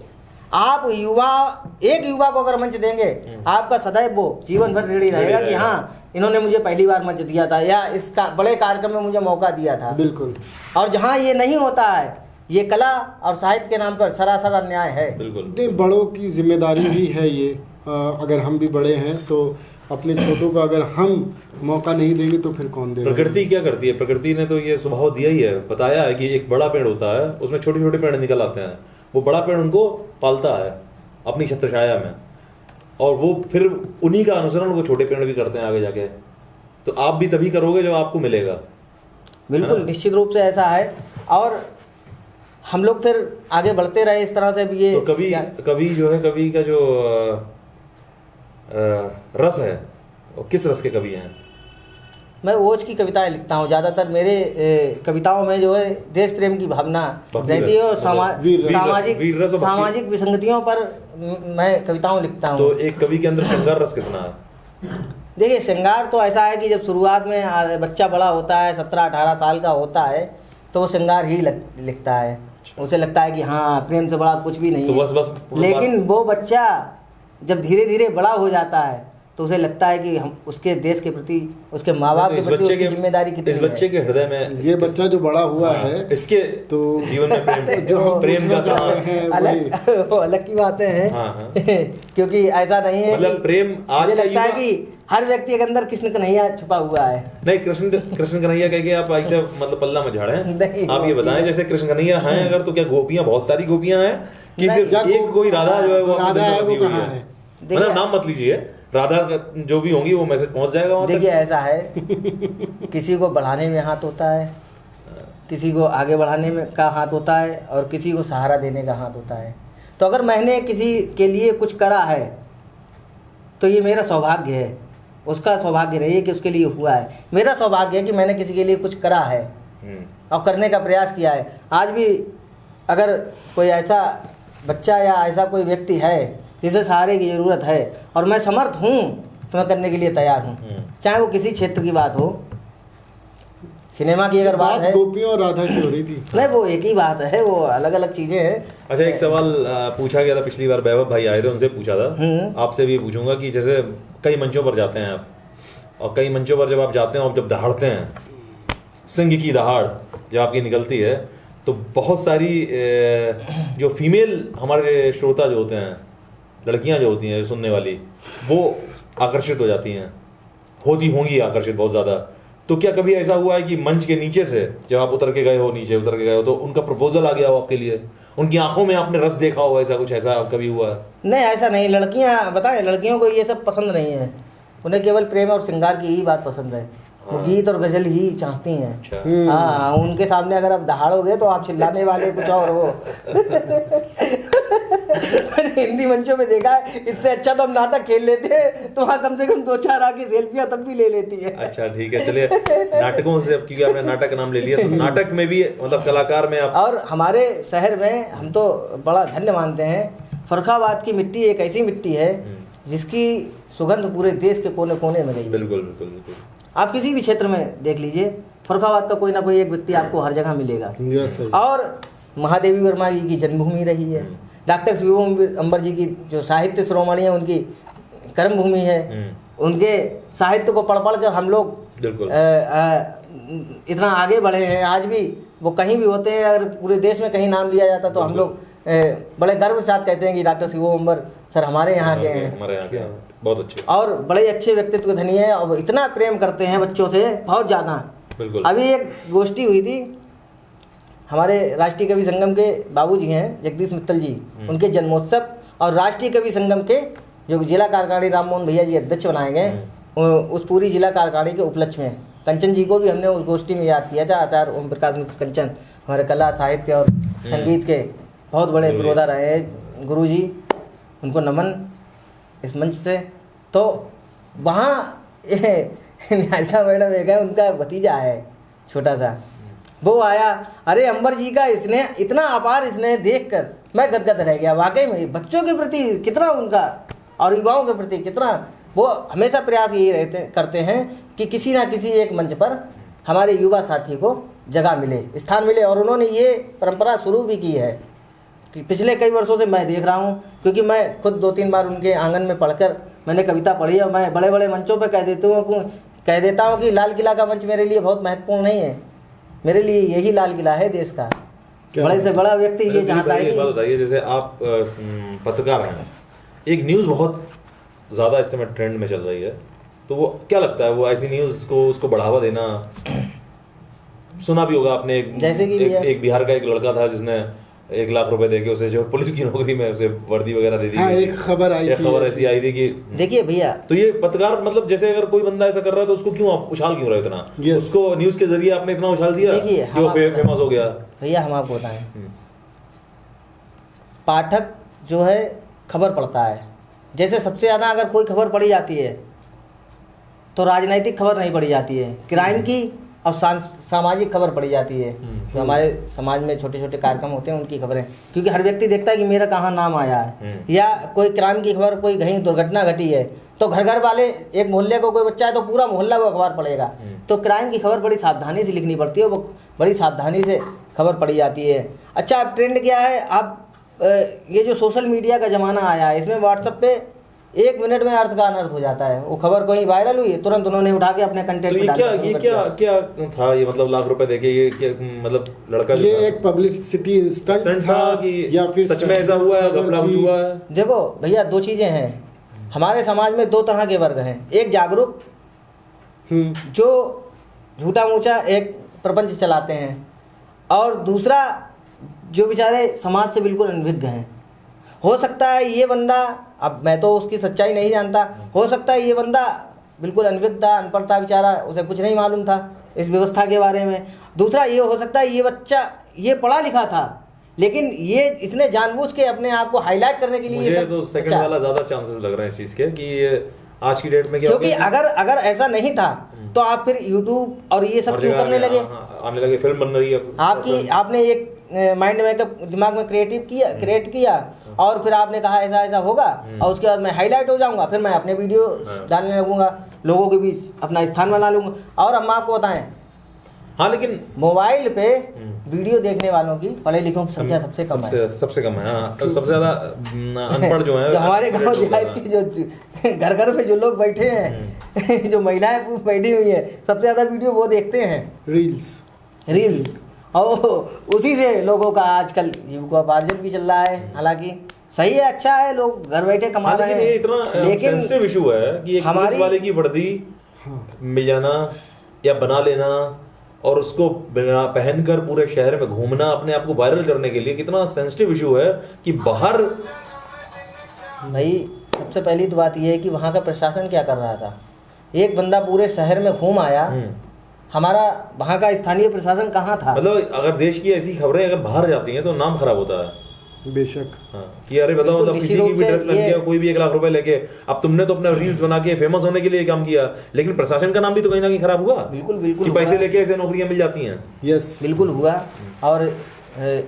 आप एक युवा को अगर मंच देंगे, आपका सदैव वो जीवन भर ऋणी रहेगा कि हाँ, इन्होंने मुझे पहली बार मंच दिया था या इसका बड़े कार्यक्रम में मुझे मौका दिया था। बिल्कुल। और जहाँ ये नहीं होता है, ये कला और साहित्य के नाम पर सरासर अन्याय है। बिल्कुल। बड़ों की जिम्मेदारी भी है ये। अगर हम भी बड़े हैं तो अपने छोटों को अगर हम मौका नहीं देंगे तो फिर कौन देगा? प्रकृति क्या करती है? प्रकृति ने तो ये स्वभाव दिया ही है, बताया है कि एक बड़ा पेड़ होता है, उसमें छोटे छोटे पेड़ निकल आते हैं। वो बड़ा पेड़ उनको पालता है अपनी छत्रछाया में, और वो फिर उन्हीं का अनुसरण वो छोटे पेड़ भी करते हैं आगे जाके। तो आप भी तभी करोगे जब आपको मिलेगा। बिल्कुल, निश्चित रूप से ऐसा है। और हम लोग फिर आगे बढ़ते रहे इस तरह से भी। ये तो कवि जो है, कवि का जो रस है, किस रस के कवि हैं? मैं ओज की कविताएं लिखता हूँ ज़्यादातर। मेरे कविताओं में जो है देश प्रेम की भावना रहती है और सामाजिक विसंगतियों पर मैं कविताओं लिखता हूँ। तो एक कवि के अंदर श्रृंगार रस कितना है? देखिए, श्रृंगार तो ऐसा है कि जब शुरुआत में बच्चा बड़ा होता है, 17-18 साल का होता है, तो वो श्रृंगार ही लिखता है। उसे लगता है कि हाँ, प्रेम से बड़ा कुछ भी नहीं तो है। बस लेकिन वो बच्चा जब धीरे धीरे बड़ा हो जाता है तो उसे लगता है कि हम उसके देश के प्रति, उसके माँ बाप तो के इस प्रति बच्चे उसकी के जिम्मेदारी कितनी इस बच्चे है। के हृदय में ये बच्चा जो बड़ा हुआ हाँ, है इसके तो जीवन में प्रेम जो हम प्रेम का पूछना कहाँ चाहते हैं वही अलग वो अलग की बातें हैं। हाँ, हाँ। क्योंकि ऐसा नहीं है मतलब कि- प्रेम आज मुझे का लगता है युवा- कि हर व्यक्ति के अंदर कृष्ण कन्हैया छुपा हुआ है। नहीं, कृष्ण कन्हैया कह के आप ऐसे मतलब पल्ला में झाड़े नहीं, आप ये बताएं जैसे कृष्ण कन्हैया हैं अगर, तो क्या गोपियां बहुत सारी गोपियां हैं कि नहीं, सिर्फ या एक कोई राधा जो है वो अपने राधा दिल में है वो बसी हुई कहाँ है? देखिए- मतलब नाम मत लीजिए, राधा जो भी होंगी वो मैसेज पहुंच जाएगा वहां देखिए तक। ऐसा है, किसी को बढ़ाने में हाथ होता है, किसी को आगे बढ़ाने में का हाथ होता है, और किसी को सहारा देने का हाथ होता है। तो अगर मैंने किसी के लिए कुछ करा है तो ये मेरा सौभाग्य है, उसका सौभाग्य नहीं है कि उसके लिए हुआ है। मेरा सौभाग्य है कि मैंने किसी के लिए कुछ करा है और करने का प्रयास किया है। आज भी अगर कोई ऐसा बच्चा या ऐसा कोई व्यक्ति है जिसे सहारे की ज़रूरत है और मैं समर्थ हूँ तो मैं करने के लिए तैयार हूँ, चाहे वो किसी क्षेत्र की बात हो। सिनेमा की अगर बात है, गोपियों और राधा की हो रही थी। नहीं वो एक ही बात है, वो अलग अलग चीज़ें हैं। अच्छा, एक सवाल पूछा गया था पिछली बार, वैभव भाई आए थे, उनसे पूछा था, आपसे भी पूछूंगा कि जैसे कई मंचों पर जाते हैं आप, और कई मंचों पर जब आप जाते हैं और जब दहाड़ते हैं, सिंह की दहाड़ जब आपकी निकलती है, तो बहुत सारी जो फीमेल हमारे श्रोता जो होते हैं, लड़कियां जो होती हैं सुनने वाली, वो आकर्षित हो जाती हैं, होती होंगी आकर्षित बहुत ज़्यादा। तो क्या कभी ऐसा हुआ है कि मंच के नीचे से जब आप उतर के गए हो, नीचे उतर के गए हो, तो उनका प्रपोजल आ गया हो आपके लिए, उनकी आंखों में आपने रस देखा हो, ऐसा कुछ ऐसा कभी हुआ है? नहीं ऐसा नहीं, लड़कियां बताए, लड़कियों को ये सब पसंद नहीं है, उन्हें केवल प्रेम और श्रृंगार की ही बात पसंद है। वो गीत और गजल ही चाहती हैं। अच्छा। हाँ, उनके सामने अगर आप दहाड़ोगे तो आप चिल्लाने वाले कुछ और हो। मैंने हिंदी मंचों में देखा है, इससे अच्छा तो हम नाटक खेल लेते हैं, तो वहाँ कम से कम 2-4 आके सेल्फियाँ तब भी ले लेती है। अच्छा ठीक है, चलिए नाटकों से, क्योंकि आपने नाटक का नाम ले लिया, तो नाटक में भी मतलब कलाकार में आप, और हमारे शहर में हम तो बड़ा धन्य मानते हैं, फर्रुखाबाद की मिट्टी एक ऐसी मिट्टी है जिसकी सुगंध पूरे देश के कोने कोने में गई है। बिल्कुल बिल्कुल बिल्कुल। आप किसी भी क्षेत्र में देख लीजिए, फर्रुखाबाद का कोई ना कोई एक व्यक्ति आपको हर जगह मिलेगा। Yes sir. और महादेवी वर्मा जी की जन्मभूमि रही है, डॉक्टर शिवम अम्बर जी की जो साहित्य शिरोमणि है उनकी कर्मभूमि है। उनके साहित्य को पढ़ पढ़ कर हम लोग बिल्कुल इतना आगे बढ़े हैं। आज भी वो कहीं भी होते हैं, अगर पूरे देश में कहीं नाम लिया जाता तो हम लोग बड़े गर्व के साथ कहते हैं कि डॉक्टर शिवम अम्बर सर हमारे यहाँ के हैं, हमारे यहाँ के हैं। बहुत अच्छे। और बड़े अच्छे व्यक्तित्व के धनी है, और इतना प्रेम करते हैं बच्चों से, बहुत ज़्यादा। बिल्कुल। अभी एक गोष्ठी हुई थी, हमारे राष्ट्रीय कवि संगम के बाबूजी हैं जगदीश मित्तल जी, उनके जन्मोत्सव और राष्ट्रीय कवि संगम के जो जिला कार्यकारिणी राम मोहन भैया जी अध्यक्ष बनाए गए, उस पूरी जिला कार्यकारिणी के उपलक्ष्य में कंचन जी को भी हमने उस गोष्ठी में याद किया था। आचार्य ओम प्रकाश मित्र कंचन हमारे कला साहित्य और संगीत के बहुत बड़े विरोधा रहे हैं गुरु जी, उनको नमन इस मंच से। तो वहाँ निहारिका मैडम एक है, उनका भतीजा है छोटा सा, वो आया, अरे अंबर जी का इसने इतना अपार स्नेह देखकर मैं गदगद रह गया। वाकई में बच्चों के प्रति कितना उनका और युवाओं के प्रति कितना, वो हमेशा प्रयास यही रहते करते हैं कि किसी ना किसी एक मंच पर हमारे युवा साथी को जगह मिले, स्थान मिले। और उन्होंने ये परंपरा शुरू भी की है कि पिछले कई वर्षों से मैं देख रहा हूँ, क्योंकि मैं खुद 2-3 बार उनके आंगन में पढ़कर मैंने कविता पढ़ी, और मैं बड़े बड़े मंचों पर कह देता हूँ कि लाल किला का मंच मेरे लिए बहुत महत्वपूर्ण नहीं है, मेरे लिए यही लाल किला है देश का। बड़े से बड़ा व्यक्ति ये चाहता है एक बात कि बताइए, जैसे आप पत्रकार हैं, एक न्यूज़ बहुत ज़्यादा इस समय ट्रेंड में चल रही है, तो वो क्या लगता है, वो ऐसी न्यूज़ को उसको बढ़ावा देना, सुना भी होगा आपने, जैसे कि एक बिहार का एक लड़का था जिसने 1 लाख रुपए देके उसे जो पुलिस की नौकरी में उसे वर्दी वगैरह दे दी। हाँ, एक खबर आई एक थी खबर ऐसी। ऐसी आई थी कि, देखिए भैया, तो ये पत्रकार मतलब जैसे अगर कोई बंदा ऐसा कर रहा है तो उसको क्यों आप उछाल क्यों रहे हो इतना? Yes. उसको न्यूज़ के जरिए आपने इतना उछाल दिया देखिए, कि वो फेमस हो गया। भैया हम आपको बताएं, पाठक जो है खबर पढ़ता है, जैसे सबसे ज़्यादा अगर कोई खबर पढ़ी जाती है तो राजनीतिक खबर नहीं पढ़ी जाती है, क्राइम की और सामाजिक खबर पढ़ी जाती है। जो हमारे समाज में छोटे छोटे कार्यक्रम होते हैं उनकी खबरें, क्योंकि हर व्यक्ति देखता है कि मेरा कहाँ नाम आया है, या कोई क्राइम की खबर, कोई कहीं दुर्घटना घटी है तो घर घर वाले, एक मोहल्ले को कोई बच्चा है तो पूरा मोहल्ला वो अखबार पढ़ेगा। तो क्राइम की खबर बड़ी सावधानी से लिखनी पड़ती है, वो बड़ी सावधानी से खबर पढ़ी जाती है। अच्छा, अब ट्रेंड क्या है, अब ये जो सोशल मीडिया का ज़माना आया है, इसमें व्हाट्सएप पे 1 मिनट में अर्थ का अनर्थ हो जाता है। वो खबर कहीं वायरल हुई, तुरंत उन्होंने उठा के अपने कंटेंट तो में डालना शुरू कर दिया। क्या था ये, मतलब लाख रुपए देके ये क्या, मतलब लड़का जो ये था, एक पब्लिसिटी स्टंट स्टंट था कि या फिर सच में ऐसा हुआ है, खबर घपला थी? हुआ है? देखो भैया, 2 चीजें हैं हमारे समाज में। 2 तरह के वर्ग हैं, एक जागरूक जो झूठा मूठा एक प्रपंच चलाते हैं, और दूसरा जो बेचारे समाज से बिल्कुल अनभिज्ञ हैं। हो सकता है ये बंदा, अब मैं तो उसकी सच्चाई नहीं जानता, हो सकता है ये बंदा बिल्कुल अनभिज्ञ था, अनपढ़ था बेचारा, उसे कुछ नहीं मालूम था इस व्यवस्था के बारे में। दूसरा ये हो सकता है ये बच्चा ये पढ़ा लिखा था, लेकिन ये इसने जानबूझ के अपने आप को हाईलाइट करने के लिए ये मुझे सब तो सेकंड बच्चा- वाला ज्यादा चांसेस लग रहे हैं इस चीज के, कि ये आज की डेट में क्या हो क्योंकि गया अगर ऐसा नहीं था तो आप फिर यूट्यूब और ये सब और क्यों जगह करने लगे? आने लगे, फिल्म बन रही है आपने एक माइंड मेकअप दिमाग में क्रिएट किया और फिर आपने कहा ऐसा ऐसा होगा, और उसके बाद मैं हाईलाइट हो जाऊंगा, फिर मैं अपने वीडियो डालने लगूंगा, लोगों के बीच अपना स्थान बना लूंगा। और हम आपको बताएं, हाँ, लेकिन मोबाइल पे वीडियो देखने वालों की पढ़े लिखों की संख्या सबसे कम है। सबसे कम है, हाँ। तो सबसे ज्यादा अनपढ़ जो है जो हमारे गांव देहात की जो घर घर पे जो लोग बैठे हैं जो महिलाएं बैठी हुई है, सबसे ज्यादा वीडियो वो देखते हैं, रील्स, और उसी से लोगों का आजकल जीविकोपार्जन भी चल रहा है। हालांकि सही है, अच्छा है, लोग घर बैठे कमा हाँ, रहे लेकिन हैं, ये इतना सेंसिटिव इशू है कि एक पुलिस वाले की वर्दी मिल जाना या बना लेना और उसको पहनकर पूरे शहर में घूमना, अपने आप को वायरल करने के लिए, कितना सेंसिटिव इशू है कि बाहर। भाई सबसे पहली तो बात यह है कि वहाँ का प्रशासन क्या कर रहा था। एक बंदा पूरे शहर में घूम आया, हमारा वहाँ का स्थानीय प्रशासन कहाँ था? मतलब अगर देश की ऐसी खबरें अगर बाहर जाती हैं तो नाम खराब होता है। बेशक। हाँ, कि अरे बताओ, मतलब किसी की भी ड्रेस पहन के कोई भी 1 लाख रुपए लेके, अब तुमने तो अपना रील्स बना के फेमस होने के लिए काम किया, लेकिन प्रशासन का नाम भी तो कहीं ना कहीं खराब हुआ। बिल्कुल बिल्कुल कि पैसे लेके ऐसे नौकरियां मिल जाती हैं। यस, बिल्कुल हुआ। और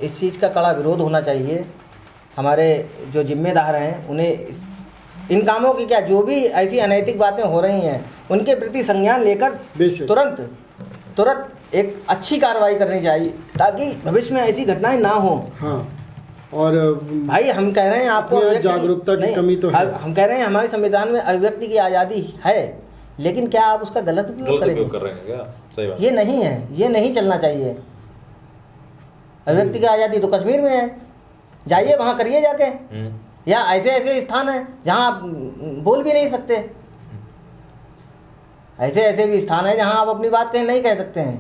इस चीज़ का कड़ा विरोध होना चाहिए। हमारे जो जिम्मेदार हैं उन्हें इन कामों की क्या, जो भी ऐसी अनैतिक बातें हो रही हैं उनके प्रति संज्ञान लेकर तुरंत एक अच्छी कार्रवाई करनी चाहिए, ताकि भविष्य में ऐसी घटनाएं ना हो। हाँ, और भाई हम कह रहे हैं आपको जागरूकता की कमी तो है। हम कह रहे हैं हमारे संविधान में अभिव्यक्ति की आज़ादी है, लेकिन क्या आप उसका गलत उपयोग कर करेंगे? रहे हैं क्या? सही बात। ये नहीं है, ये नहीं चलना चाहिए। अभिव्यक्ति की आज़ादी तो कश्मीर में है, जाइए वहाँ करिए जाके, या ऐसे ऐसे स्थान है जहाँ आप बोल भी नहीं सकते, ऐसे ऐसे भी स्थान है जहाँ आप अपनी बात कहीं नहीं कह सकते हैं।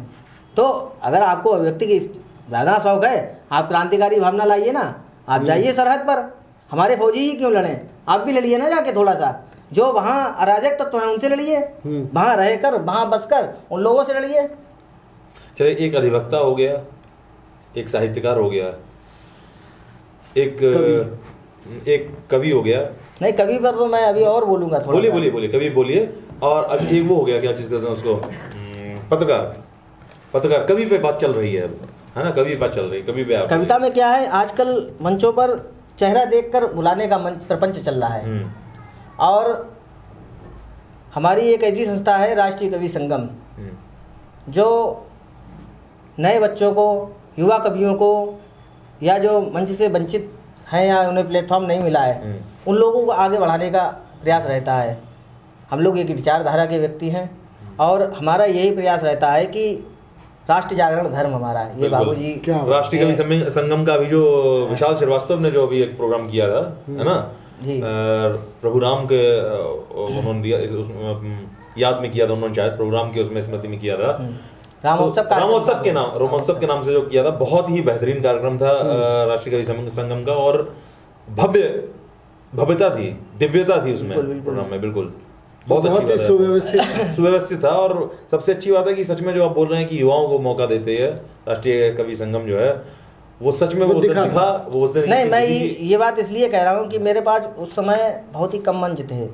तो अगर आपको अभिव्यक्ति की ज़्यादा शौक है, आप क्रांतिकारी भावना लाइए ना, आप जाइए सरहद पर, हमारे फौजी ही क्यों लड़ें, आप भी लड़िए ना जाके, थोड़ा सा जो वहाँ अराजक तत्व हैं उनसे लड़िए, वहाँ रहकर वहाँ बसकर उन लोगों से लड़िए। चलिए, एक अधिवक्ता हो गया, एक साहित्यकार हो गया, एक कवि हो गया। नहीं, कवि पर तो मैं अभी और बोलूँगा थोड़ा। बोलिए कवि बोलिए। और अब एक वो हो गया, क्या चीज़ कहते हैं उसको, पत्रकार कवि पे बात चल रही है ना, कवि पे बात चल रही है, कवि पे आप कविता में क्या है, आजकल मंचों पर चेहरा देखकर बुलाने का प्रपंच चल रहा है। और हमारी एक ऐसी संस्था है राष्ट्रीय कवि संगम, जो नए बच्चों को, युवा कवियों को, या जो मंच से वंचित हैं या उन्हें प्लेटफॉर्म नहीं मिला है, उन लोगों को आगे बढ़ाने का प्रयास रहता है। हम लोग एक विचारधारा के व्यक्ति हैं और हमारा यही प्रयास रहता है कि राष्ट्र जागरण धर्म हमारा है। ये बाबूजी राष्ट्रीय कवि संगम का अभी जो विशाल श्रीवास्तव ने जो अभी एक प्रोग्राम किया था, है ना, प्रभु राम के उन्होंने दिया, याद में किया था उन्होंने, शायद प्रोग्राम के उसमें स्मृति में किया था, रामोत्सव के नाम से जो किया था, बहुत ही बेहतरीन कार्यक्रम था राष्ट्रीय कवि संगम का। और भव्यता थी, दिव्यता थी उसमें प्रोग्राम में, बिल्कुल बहुत अच्छी बात, सुव्यवस्थित था। और सबसे अच्छी बात है कि सच में जो आप बोल रहे हैं कि युवाओं को मौका देते हैं राष्ट्रीय कवि संगम जो है, वो सच में वो दिखा वो उस दिन। नहीं, मैं ये बात इसलिए कह रहा हूँ कि मेरे पास उस समय बहुत ही कम मंच थे।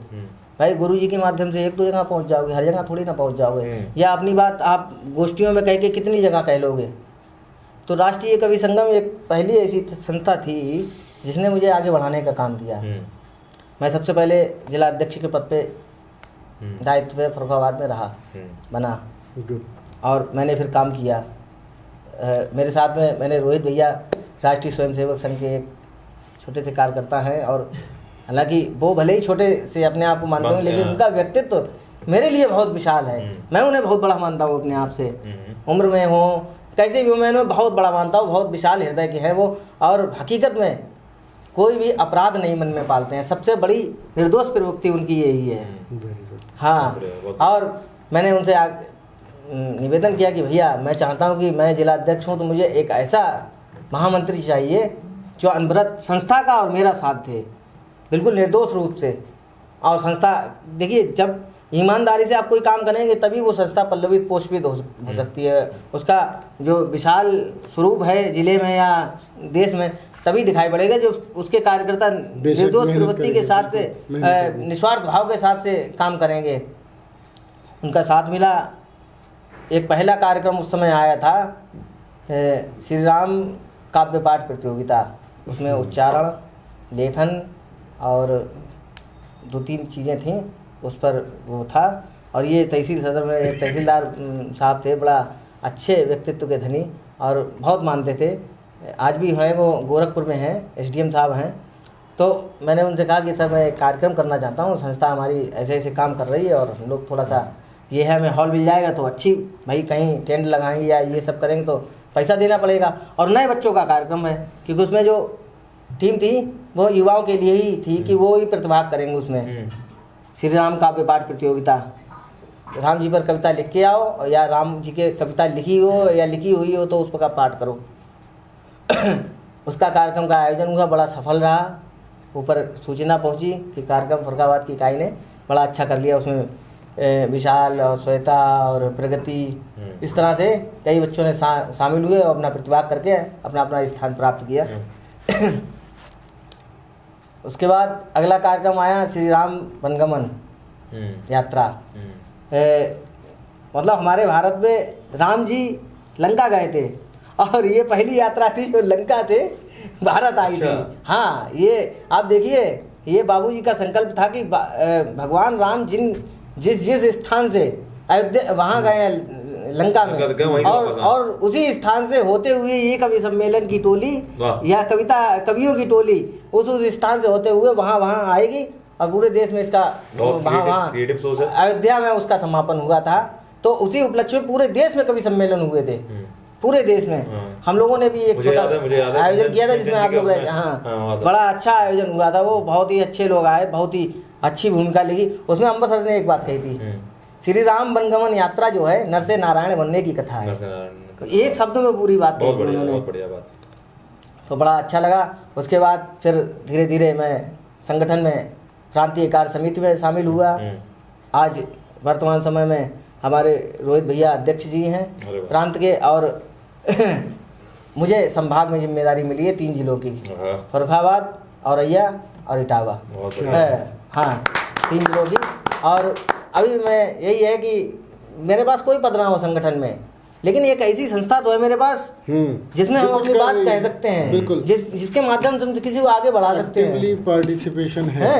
भाई गुरुजी के माध्यम से 1-2 जगह पहुँच जाओगे, हर जगह थोड़ी ना पहुँच जाओगे, या अपनी बात आप गोष्ठियों में कह के कितनी जगह कह लोगे। तो राष्ट्रीय कवि संगम एक पहली ऐसी संस्था थी जिसने मुझे आगे बढ़ाने का काम किया। मैं सबसे पहले जिला अध्यक्ष के पद पे दायित्व पे फरुखाबाद में रहा, बना, और मैंने फिर काम किया। मेरे साथ में मैंने रोहित भैया, राष्ट्रीय स्वयंसेवक संघ के एक छोटे से कार्यकर्ता हैं, और हालांकि वो भले ही छोटे से अपने आप को मानते हो, लेकिन उनका व्यक्तित्व मेरे लिए बहुत विशाल है। मैं उन्हें बहुत बड़ा मानता हूँ अपने आप से, उम्र में हो कैसे भी हो, मैं उन्हें बहुत बड़ा मानता हूँ। बहुत विशाल हृदय के हैं वो, और हकीकत में कोई भी अपराध नहीं मन में पालते हैं। सबसे बड़ी निर्दोष प्रवृत्ति उनकी यही है। हाँ, और मैंने उनसे निवेदन किया कि भैया मैं चाहता हूँ कि मैं जिला अध्यक्ष हूँ तो मुझे एक ऐसा महामंत्री चाहिए जो अनवरत संस्था का और मेरा साथ दे, बिल्कुल निर्दोष रूप से। और संस्था देखिए, जब ईमानदारी से आप कोई काम करेंगे तभी वो संस्था पल्लवित पोषित हो सकती है। उसका जो विशाल स्वरूप है जिले में या देश में तभी दिखाई पड़ेगा जो उसके कार्यकर्ता निर्दोष प्रवृत्ति के साथ से, निस्वार्थ भाव के साथ से काम करेंगे। उनका साथ मिला। एक पहला कार्यक्रम उस समय आया था, श्री राम काव्य पाठ प्रतियोगिता। उसमें उच्चारण, लेखन और 2-3 चीज़ें थीं, उस पर वो था। और ये तहसील सदर में एक तहसीलदार साहब थे, बड़ा अच्छे व्यक्तित्व के धनी और बहुत मानते थे। आज भी हैं, वो गोरखपुर में हैं, एसडीएम साहब हैं। तो मैंने उनसे कहा कि सर मैं एक कार्यक्रम करना चाहता हूँ, संस्था हमारी ऐसे ऐसे काम कर रही है और हम लोग थोड़ा सा ये है, हमें हॉल मिल जाएगा तो अच्छी, भाई कहीं टेंट लगाएंगे या ये सब करेंगे तो पैसा देना पड़ेगा। और नए बच्चों का कार्यक्रम है, क्योंकि उसमें जो टीम थी वो युवाओं के लिए ही थी कि वो ही प्रतिभाग करेंगे उसमें। श्री राम काव्य पाठ प्रतियोगिता, राम जी पर कविता लिख के आओ, या राम जी के कविता लिखी हो या लिखी हुई हो तो उस पर पाठ करो। उसका कार्यक्रम का आयोजन हुआ, बड़ा सफल रहा। ऊपर सूचना पहुंची कि कार्यक्रम फरुखाबाद की इकाई ने बड़ा अच्छा कर लिया। उसमें विशाल और श्वेता और प्रगति, इस तरह से कई बच्चों ने शामिल हुए और अपना प्रतिभाग करके अपना अपना स्थान प्राप्त किया। उसके बाद अगला कार्यक्रम आया श्री राम वनगमन यात्रा। मतलब हमारे भारत में राम जी लंका गए थे और ये पहली यात्रा थी जो लंका से भारत आई थी। हाँ, ये आप देखिए, ये बाबूजी का संकल्प था कि भगवान राम जिस स्थान से अयोध्या वहाँ गए लंका में, और उसी स्थान से होते हुए ये कवि सम्मेलन की टोली या कवियों की टोली उस स्थान से होते हुए वहाँ आएगी और पूरे देश में इसका वहाँ अयोध्या में उसका समापन हुआ था। तो उसी उपलक्ष्य में पूरे देश में कवि सम्मेलन हुए थे, पूरे देश में। हम लोगों ने भी एक छोटा आयोजन किया था जिसमें आप लोग, हाँ, बड़ा अच्छा आयोजन हुआ था वो। बहुत ही अच्छे लोग आए, बहुत ही अच्छी भूमिका लगी उसमें। अंबर सर ने एक बात कही थी, श्री राम वनगमन यात्रा जो है नर से नारायण बनने की कथा है। तो एक शब्द में पूरी बात कही उन्होंने, बहुत बढ़िया बात। तो बड़ा अच्छा लगा। उसके बाद फिर धीरे धीरे मैं संगठन में प्रांतीय कार्य समिति में शामिल हुआ। आज वर्तमान समय में हमारे रोहित भैया अध्यक्ष जी हैं प्रांत के, और मुझे संभाग में जिम्मेदारी मिली है 3 जिलों की, फरुखाबाद, औरैया और इटावा। हाँ, 3 जिलों की। और अभी मैं यही है कि मेरे पास कोई पद ना हो संगठन में, लेकिन एक ऐसी संस्था तो है मेरे पास जिसमें हम अपनी बात कह सकते हैं, जिसके माध्यम से हम किसी को आगे बढ़ा सकते हैं। पार्टिसिपेशन है।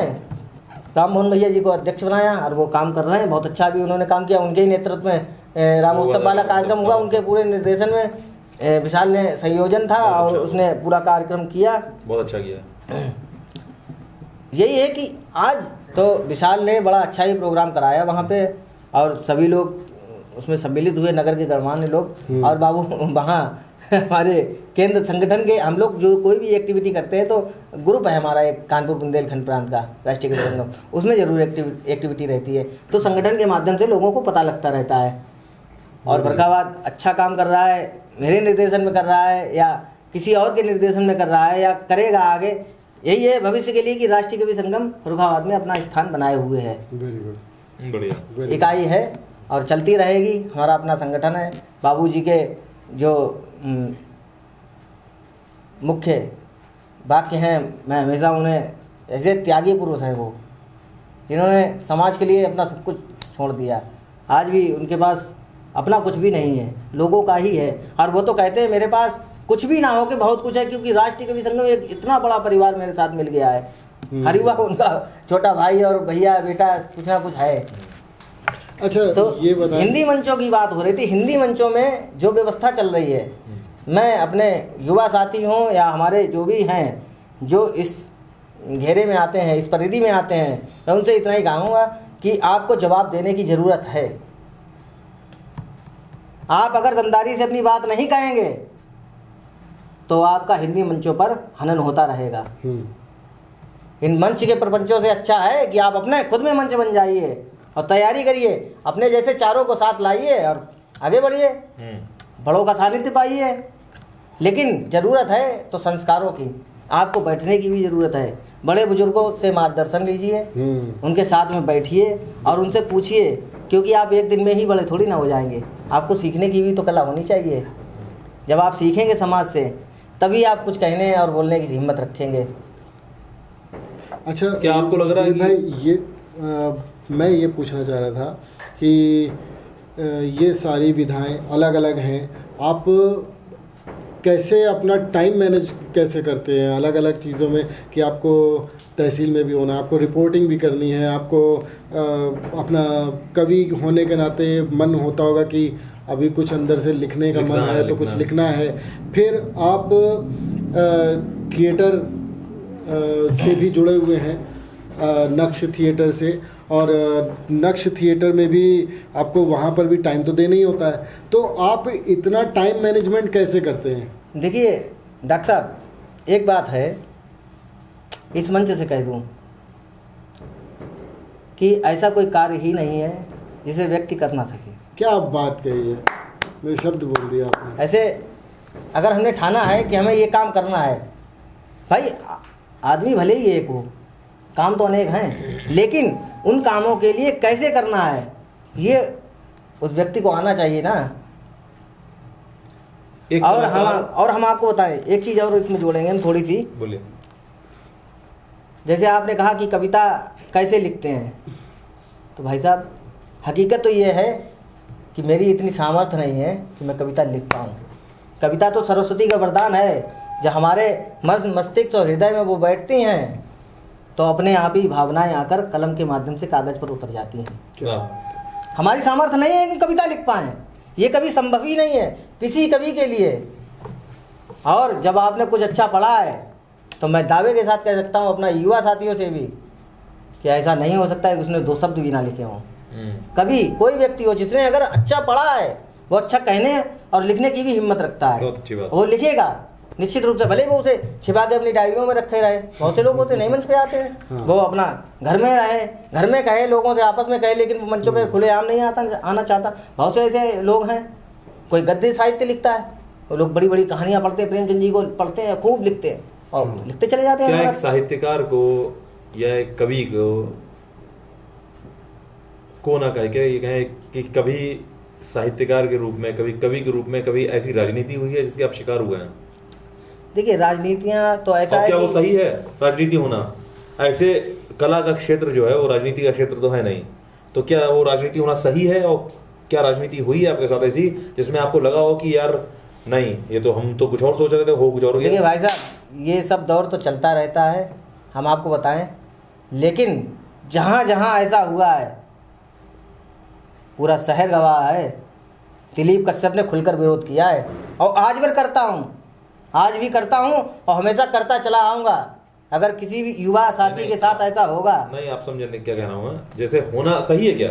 राम मोहन भैया जी को अध्यक्ष बनाया और वो काम कर रहे हैं, बहुत अच्छा भी उन्होंने काम किया। उनके ही नेतृत्व में रामोत्सव वाला कार्यक्रम हुआ, उनके पूरे निर्देशन में विशाल ने संयोजन था और उसने पूरा कार्यक्रम किया, बहुत अच्छा किया। यही है कि आज तो विशाल ने बड़ा अच्छा ही प्रोग्राम कराया वहाँ पे, और सभी लोग उसमें सम्मिलित हुए, नगर के गणमान्य लोग। और बाबू वहाँ हमारे केंद्र संगठन के हम लोग जो कोई भी एक्टिविटी करते हैं तो ग्रुप है हमारा एक कानपुर बुंदेलखंड प्रांत का राष्ट्रीय कृषि संगम, उसमें जरूर एक्टिविटी रहती है। तो संगठन के माध्यम से लोगों को पता लगता रहता है। और फरुखाबाद अच्छा काम कर रहा है, मेरे निर्देशन में कर रहा है या किसी और के निर्देशन में कर रहा है या करेगा आगे। यही है भविष्य के लिए कि राष्ट्रीय कवि संगम फरुखाबाद में अपना स्थान बनाए हुए है। बढ़िया इकाई है और चलती रहेगी। हमारा अपना संगठन है। बाबूजी के जो मुख्य वाक्य हैं, मैं हमेशा उन्हें ऐसे त्यागी पुरुष हैं वो, जिन्होंने समाज के लिए अपना सब कुछ छोड़ दिया। आज भी उनके पास अपना कुछ भी नहीं है, लोगों का ही है। और वो तो कहते हैं मेरे पास कुछ भी ना हो के बहुत कुछ है, क्योंकि राष्ट्रीय कवि संगम एक इतना बड़ा परिवार मेरे साथ मिल गया है। हर युवा उनका छोटा भाई और भैया बेटा कुछ ना कुछ है। अच्छा, तो ये बताएं, हिंदी मंचों की बात हो रही थी। हिंदी मंचों में जो व्यवस्था चल रही है, मैं अपने युवा साथी हों या हमारे जो भी हैं जो इस घेरे में आते हैं, इस परिधि में आते हैं, मैं उनसे इतना ही कहूँगा कि आपको जवाब देने की ज़रूरत है। आप अगर दमदारी से अपनी बात नहीं कहेंगे तो आपका हिंदी मंचों पर हनन होता रहेगा। इन मंच के प्रपंचों से अच्छा है कि आप अपने खुद में मंच बन जाइए और तैयारी करिए, अपने जैसे चारों को साथ लाइए और आगे बढ़िए, बड़ों का सानिध्य पाइए। लेकिन ज़रूरत है तो संस्कारों की, आपको बैठने की भी ज़रूरत है। बड़े बुजुर्गों से मार्गदर्शन लीजिए, उनके साथ में बैठिए और उनसे पूछिए, क्योंकि आप एक दिन में ही बड़े थोड़ी ना हो जाएंगे। आपको सीखने की भी तो कला होनी चाहिए। जब आप सीखेंगे समाज से तभी आप कुछ कहने और बोलने की हिम्मत रखेंगे। अच्छा, क्या आपको लग रहा है कि भाई मैं ये पूछना चाह रहा था कि ये सारी विधाएं अलग अलग हैं, आप कैसे अपना टाइम मैनेज कैसे करते हैं अलग अलग चीज़ों में, कि आपको तहसील में भी होना, आपको रिपोर्टिंग भी करनी है, आपको अपना कवि होने के नाते मन होता होगा कि अभी कुछ अंदर से लिखने का मन है तो कुछ लिखना है, फिर आप थिएटर से भी जुड़े हुए हैं, नक्श थिएटर से, और नक्श थिएटर में भी आपको वहाँ पर भी टाइम तो देना ही होता है, तो आप इतना टाइम मैनेजमेंट कैसे करते हैं? देखिए डॉक्टर साहब, एक बात है, इस मंच से कह दूं कि ऐसा कोई कार्य ही नहीं है जिसे व्यक्ति कर ना सके। क्या बात कही है, मेरे शब्द बोल दिया आपने। ऐसे अगर हमने ठाना है कि हमें ये काम करना है, भाई आदमी भले ही एक हो, काम तो अनेक हैं, लेकिन उन कामों के लिए कैसे करना है ये उस व्यक्ति को आना चाहिए ना। और हम आपको बताएं एक चीज़ और इसमें जोड़ेंगे हम थोड़ी सी। बोलिए। जैसे आपने कहा कि कविता कैसे लिखते हैं, तो भाई साहब हकीकत तो ये है कि मेरी इतनी सामर्थ्य नहीं है कि मैं कविता लिख पाऊँ। कविता तो सरस्वती का वरदान है, जब हमारे मस्तिष्क और हृदय में वो बैठती हैं तो अपने आप ही भावनाएं आकर कलम के माध्यम से कागज पर उतर जाती हैं। क्या हमारी सामर्थ्य नहीं है कि कविता लिख पाएँ, ये कभी संभव ही नहीं है किसी कवि के लिए। और जब आपने कुछ अच्छा पढ़ा है तो मैं दावे के साथ कह सकता हूँ अपना युवा साथियों से भी कि ऐसा नहीं हो सकता है कि उसने 2 शब्द भी ना लिखे हों। कभी कोई व्यक्ति हो जिसने अगर अच्छा पढ़ा है वो अच्छा कहने और लिखने की भी हिम्मत रखता है, बहुत अच्छी बात। वो लिखेगा निश्चित रूप से, भले वो उसे छिपा के अपनी डायरियों में रखे रहे। बहुत से लोग होते नहीं मंच पे आते हैं, हाँ। वो अपना घर में रहे, घर में कहे, लोगों से आपस में कहे, लेकिन वो मंचों पे खुलेआम नहीं आना चाहता। बहुत से ऐसे लोग हैं, कोई गद्य साहित्य लिखता है, वो लोग बड़ी बड़ी कहानियाँ पढ़ते हैं, प्रेमचंद जी को पढ़ते हैं, खूब लिखते हैं और लिखते चले जाते हैं। क्या एक साहित्यकार को या एक कवि को ना कहे, क्या ये कहें कि कभी साहित्यकार के रूप में, कभी कवि के रूप में कभी ऐसी राजनीति हुई है जिसके आप शिकार हुए हैं? देखिए राजनीतियाँ तो ऐसा है, क्या वो सही है राजनीति होना? ऐसे कला का क्षेत्र जो है वो राजनीति का क्षेत्र तो है नहीं, तो क्या वो राजनीति होना सही है? और क्या राजनीति हुई है आपके साथ ऐसी जिसमें आपको लगा हो कि यार नहीं, ये तो हम तो कुछ और सोच रहे थे, हो कुछ और गया? देखिए भाई साहब, ये सब दौर तो चलता रहता है, हम आपको बताएं, लेकिन जहाँ जहाँ ऐसा हुआ है पूरा शहर गवाह है। दिलीप कश्यप ने खुलकर विरोध किया है और आज भी करता हूँ, आज भी करता हूँ और हमेशा करता चला आऊँगा। अगर किसी भी युवा साथी के साथ ऐसा होगा, नहीं, आप समझने क्या कहना हुआ, जैसे होना सही है क्या?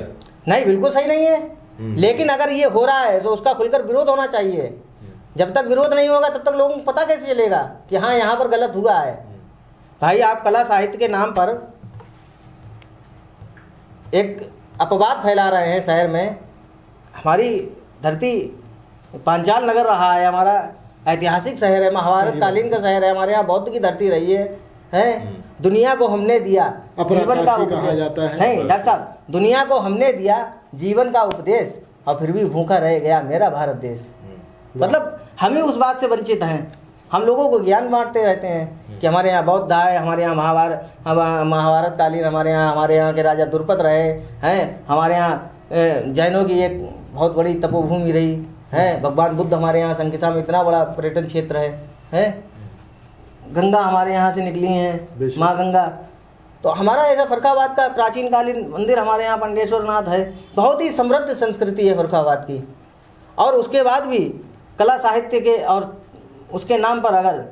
नहीं, बिल्कुल सही नहीं है, लेकिन अगर ये हो रहा है तो उसका खुलकर विरोध होना चाहिए। जब तक विरोध नहीं होगा तब तक लोगों को पता कैसे चलेगा कि हाँ यहाँ पर गलत हुआ है। भाई आप कला साहित्य के नाम पर एक अपवाद फैला रहे हैं शहर में। हमारी धरती पांचाल नगर रहा है, हमारा ऐतिहासिक शहर है, महाभारत कालीन का शहर है, हमारे यहाँ बौद्ध की धरती रही है। दुनिया को हमने दिया जीवन का कहा जाता है। नहीं डॉक्टर साहब, दुनिया को हमने दिया जीवन का उपदेश और फिर भी भूखा रह गया मेरा भारत देश। मतलब हम ही उस बात से वंचित हैं। हम लोगों को ज्ञान बांटते रहते हैं कि हमारे यहाँ बौद्ध है, हमारे यहाँ महाभारत कालीन हमारे यहाँ के राजा द्रुपद रहे हैं, हमारे यहाँ जैनों की एक बहुत बड़ी तपोभूमि रही है, भगवान बुद्ध हमारे यहाँ संकिसा में इतना बड़ा पर्यटन क्षेत्र है, गंगा हमारे यहाँ से निकली हैं, माँ गंगा। तो हमारा ऐसा फर्रुखाबाद का प्राचीन कालीन मंदिर हमारे यहाँ पंडेश्वर नाथ है। बहुत ही समृद्ध संस्कृति है फर्रुखाबाद की। और उसके बाद भी कला साहित्य के और उसके नाम पर अगर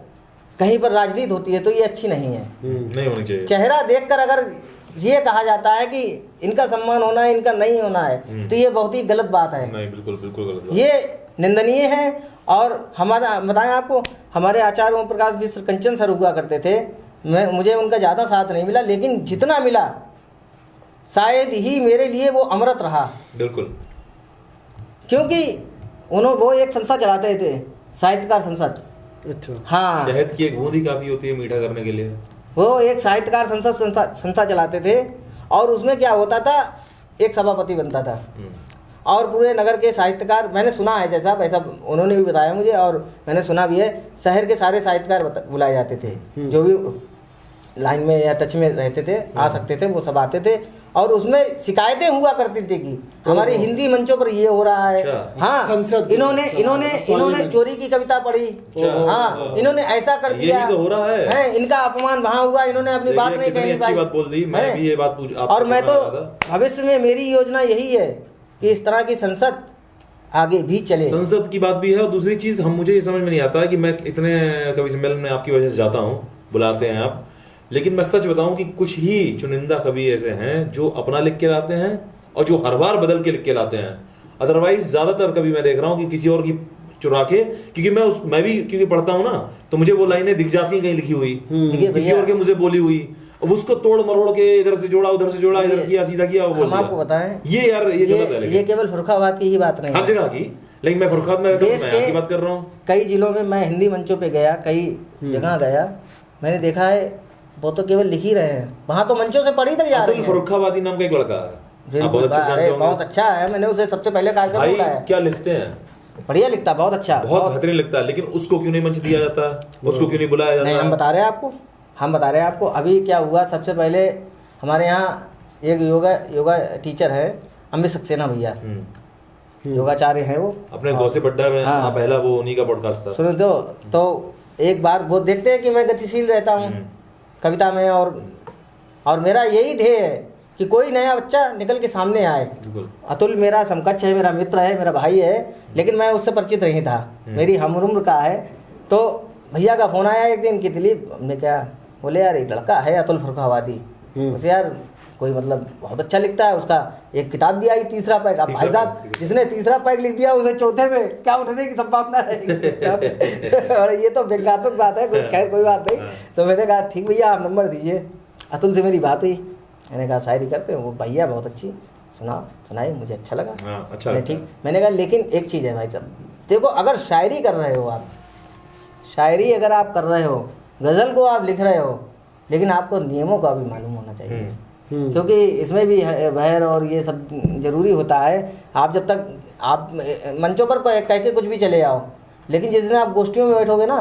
कहीं पर राजनीति होती है तो ये अच्छी नहीं है। नहीं होनी चाहिए। चेहरा देखकर अगर ये कहा जाता है कि इनका सम्मान होना है, इनका नहीं होना है, तो ये बहुत ही गलत बात है। नहीं, बिल्कुल बिल्कुल गलत बात। ये निंदनीय है। और हमारा बताएं आपको, हमारे आचार्य ओम प्रकाश मिश्र कंचन सर हुआ करते थे, मुझे उनका ज़्यादा साथ नहीं मिला, लेकिन जितना मिला शायद ही मेरे लिए वो अमृत रहा। बिल्कुल। क्योंकि वो एक संस्था चलाते थे, साहित्यकार संसद। अच्छा। हाँ, शहद की एक बूंद ही काफी होती है मीठा करने के लिए। वो एक साहित्यकार संस्था चलाते थे, और उसमें क्या होता था, एक सभापति बनता था और पूरे नगर के साहित्यकार, मैंने सुना है जैसा वैसा उन्होंने भी बताया मुझे, और मैंने सुना भी है, शहर के सारे साहित्यकार बुलाए जाते थे, जो भी लाइन में या टच में रहते थे आ सकते थे, वो सब आते थे। और उसमें शिकायतें हुआ करती थी कि हमारे हिंदी मंचों पर ये हो रहा है। अच्छा। हाँ, संसद, इन्होंने चोरी की कविता पढ़ी। हाँ, इन्होंने ऐसा कर दिया, यही तो हो रहा है। इनका अपमान वहाँ हुआ, इन्होंने अपनी बात नहीं कितनी कहनी अच्छी पाई। बात बोल दी। मैं भी ये बात और मैं तो भविष्य में मेरी योजना यही है कि इस तरह की संसद आगे भी चले। संसद की बात भी है, और दूसरी चीज मुझे ये समझ में नहीं आता है कि मैं इतने कवि सम्मेलन में आपकी वजह से जाता हूँ, बुलाते हैं आप, लेकिन मैं सच बताऊं कि कुछ ही चुनिंदा कवि ऐसे हैं जो अपना लिख के लाते हैं और जो हर बार बदल के लिख के लाते हैं। अदरवाइज ज्यादातर कवि मैं देख रहा हूँ कि किसी और की चुरा के, क्योंकि मैं भी क्योंकि पढ़ता हूँ ना, तो मुझे वो लाइनें दिख जाती हैं कहीं लिखी हुई, किसी और के मुझे बोली हुई, अब उसको तोड़ मरोड़ के इधर से जोड़ा उधर से जोड़ा, इधर किया सीधा किया, वो बोल हम आपको बताएं, ये यार ये गलत है। ये केवल फर्रुखाबाद की ही बात नहीं, हर जगह की, लेकिन मैं फर्रुखाबाद में रहता हूँ, मैं आपकी बात कर रहा हूँ। कई जिलों में मैं हिंदी मंचों पे गया, कई जगह गया, मैंने देखा है वो तो केवल लिख ही रहे हैं, वहाँ तो मंचों से पढ़ी तक जा रही है। फर्रुखाबादी नाम का एक लड़का है, आप बहुत अच्छे जानते होंगे। बहुत अच्छा है, मैंने उसे सबसे पहले कार्यक्रम भाई बुलाया। क्या लिखते हैं, बढ़िया लिखता, बहुत अच्छा, बहुत बेहतरीन लिखता है, लेकिन उसको क्यों नहीं मंच दिया जाता, उसको क्यों नहीं बुलाया जाता? नहीं, हम बता रहे हैं आपको। अभी क्या हुआ, सबसे पहले हमारे यहाँ एक योगा टीचर है अमित सक्सेना भैया, योगाचार्य हैं वो, अपने गौसे पड्डा में। हाँ, पहला वो उन्हीं का पॉडकास्ट था। सुनो तो एक बार वो देखते हैं कि मैं गतिशील रहता हूँ कविता में, और मेरा यही ध्येय है कि कोई नया बच्चा निकल के सामने आए। अतुल मेरा समकक्ष है, मेरा मित्र है, मेरा भाई है, लेकिन मैं उससे परिचित नहीं था, मेरी हमउम्र का है। तो भैया का फोन आया एक दिन कि दिलीप, हमने क्या बोले, यार एक लड़का है अतुल फर्रुखाबादी, उसे यार कोई मतलब बहुत अच्छा लिखता है, उसका एक किताब भी आई, तीसरा पैक। अब भाई साहब जिसने तीसरा पैक लिख दिया उसे चौथे में क्या उठने की संभावना रहेगी? और ये तो व्यंग्यात्मक बात है, खैर कोई बात नहीं। तो मैंने कहा ठीक भैया, आप नंबर दीजिए। अतुल से मेरी बात हुई, मैंने कहा शायरी करते हो? वो भैया बहुत अच्छी, सुनाई, मुझे अच्छा लगा। अच्छा, ठीक। मैंने कहा लेकिन एक चीज़ है भाई साहब, देखो अगर शायरी कर रहे हो आप, शायरी अगर आप कर रहे हो, गज़ल को आप लिख रहे हो, लेकिन आपको नियमों का भी मालूम होना चाहिए, क्योंकि इसमें भी बहर और ये सब जरूरी होता है। आप जब तक आप मंचों पर कह के कुछ भी चले आओ, लेकिन जिस दिन आप गोष्ठियों में बैठोगे ना,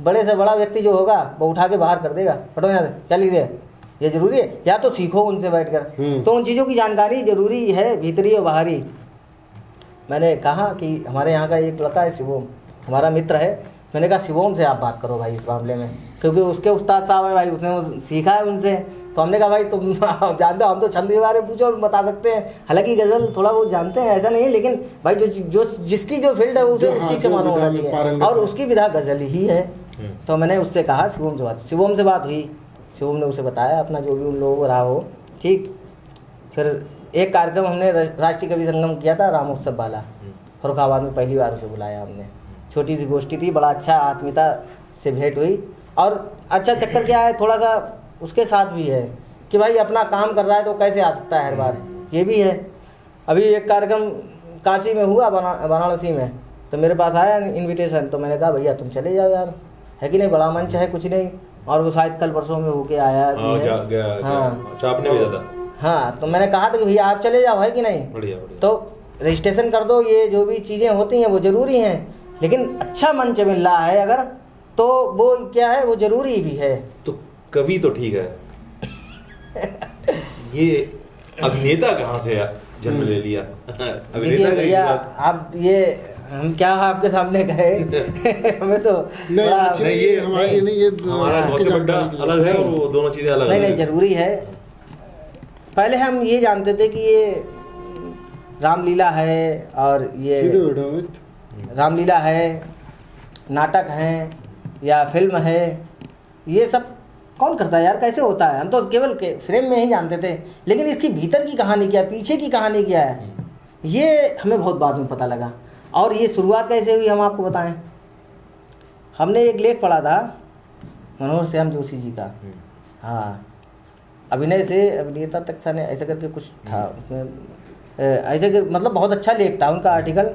बड़े से बड़ा व्यक्ति जो होगा वो उठा के बाहर कर देगा, हटो यहाँ से, क्या लिख दिया, ये जरूरी है, या तो सीखो उनसे बैठकर। तो उन चीज़ों की जानकारी जरूरी है, भीतरी और बाहरी। मैंने कहा कि हमारे यहाँ का एक लड़का है शिवोम, हमारा मित्र है, मैंने कहा शिवोम से आप बात करो भाई इस मामले में, क्योंकि उसके उस्ताद साहब है भाई, उसने सीखा है उनसे। तो हमने कहा भाई तुम जानते हो, हम तो छंद के बारे में पूछो, बता सकते हैं, हालांकि गज़ल थोड़ा बहुत जानते हैं, ऐसा नहीं है, लेकिन भाई जो जिसकी जो फील्ड है उसे उस चीज़ से मालूम होना चाहिए, और उसकी विधा गज़ल ही है। तो मैंने उससे कहा शिवोम से बात हुई, शिवोम ने उसे बताया अपना जो भी उन लोगों को रहा हो, ठीक। फिर एक कार्यक्रम हमने राष्ट्रीय कवि संगम किया था, रामोत्सव वाला, फर्रुखाबाद में पहली बार उसे बुलाया हमने, छोटी सी गोष्ठी थी, बड़ा अच्छा आत्मीयता से भेंट हुई। और अच्छा चक्कर क्या है, थोड़ा सा उसके साथ भी है कि भाई अपना काम कर रहा है तो कैसे आ सकता है हर बार, ये भी है। अभी एक कार्यक्रम काशी में हुआ, वाराणसी में, तो मेरे पास आया इनविटेशन, तो मैंने कहा भैया तुम चले जाओ यार, है कि नहीं, बड़ा मंच है, कुछ नहीं। और वो शायद कल परसों में होके आया है। हाँ, तो मैंने कहा था कि भैया आप चले जाओ, है कि नहीं, बढ़िया। तो रजिस्ट्रेशन कर दो, ये जो भी चीज़ें होती हैं वो ज़रूरी हैं, लेकिन अच्छा मंच मिल रहा है अगर, तो वो क्या है, वो ज़रूरी भी है। तो कवि तो ठीक है, ये अभिनेता कहाँ से जन्म ले लिया? अभिनेता भैया आप ये हम क्या आपके सामने गए हमें तो नहीं, ये हमारे नहीं, ये हमारा गौसे पड्डा अलग है और वो दोनों चीज़ें अलग है। नहीं, जरूरी है। पहले हम ये जानते थे कि ये रामलीला है, और ये रामलीला है, नाटक हैं, या फिल्म है, ये सब कौन करता है यार, कैसे होता है? हम तो केवल फ्रेम में ही जानते थे, लेकिन इसकी भीतर की कहानी क्या है, पीछे की कहानी क्या है, ये हमें बहुत बाद में पता लगा। और ये शुरुआत कैसे हुई हम आपको बताएं। हमने एक लेख पढ़ा था मनोहर श्याम जोशी जी का, हाँ, अभिनय से अभिनेता तक ने ऐसा करके कुछ था उसमें, ऐसे मतलब बहुत अच्छा लेख था उनका आर्टिकल।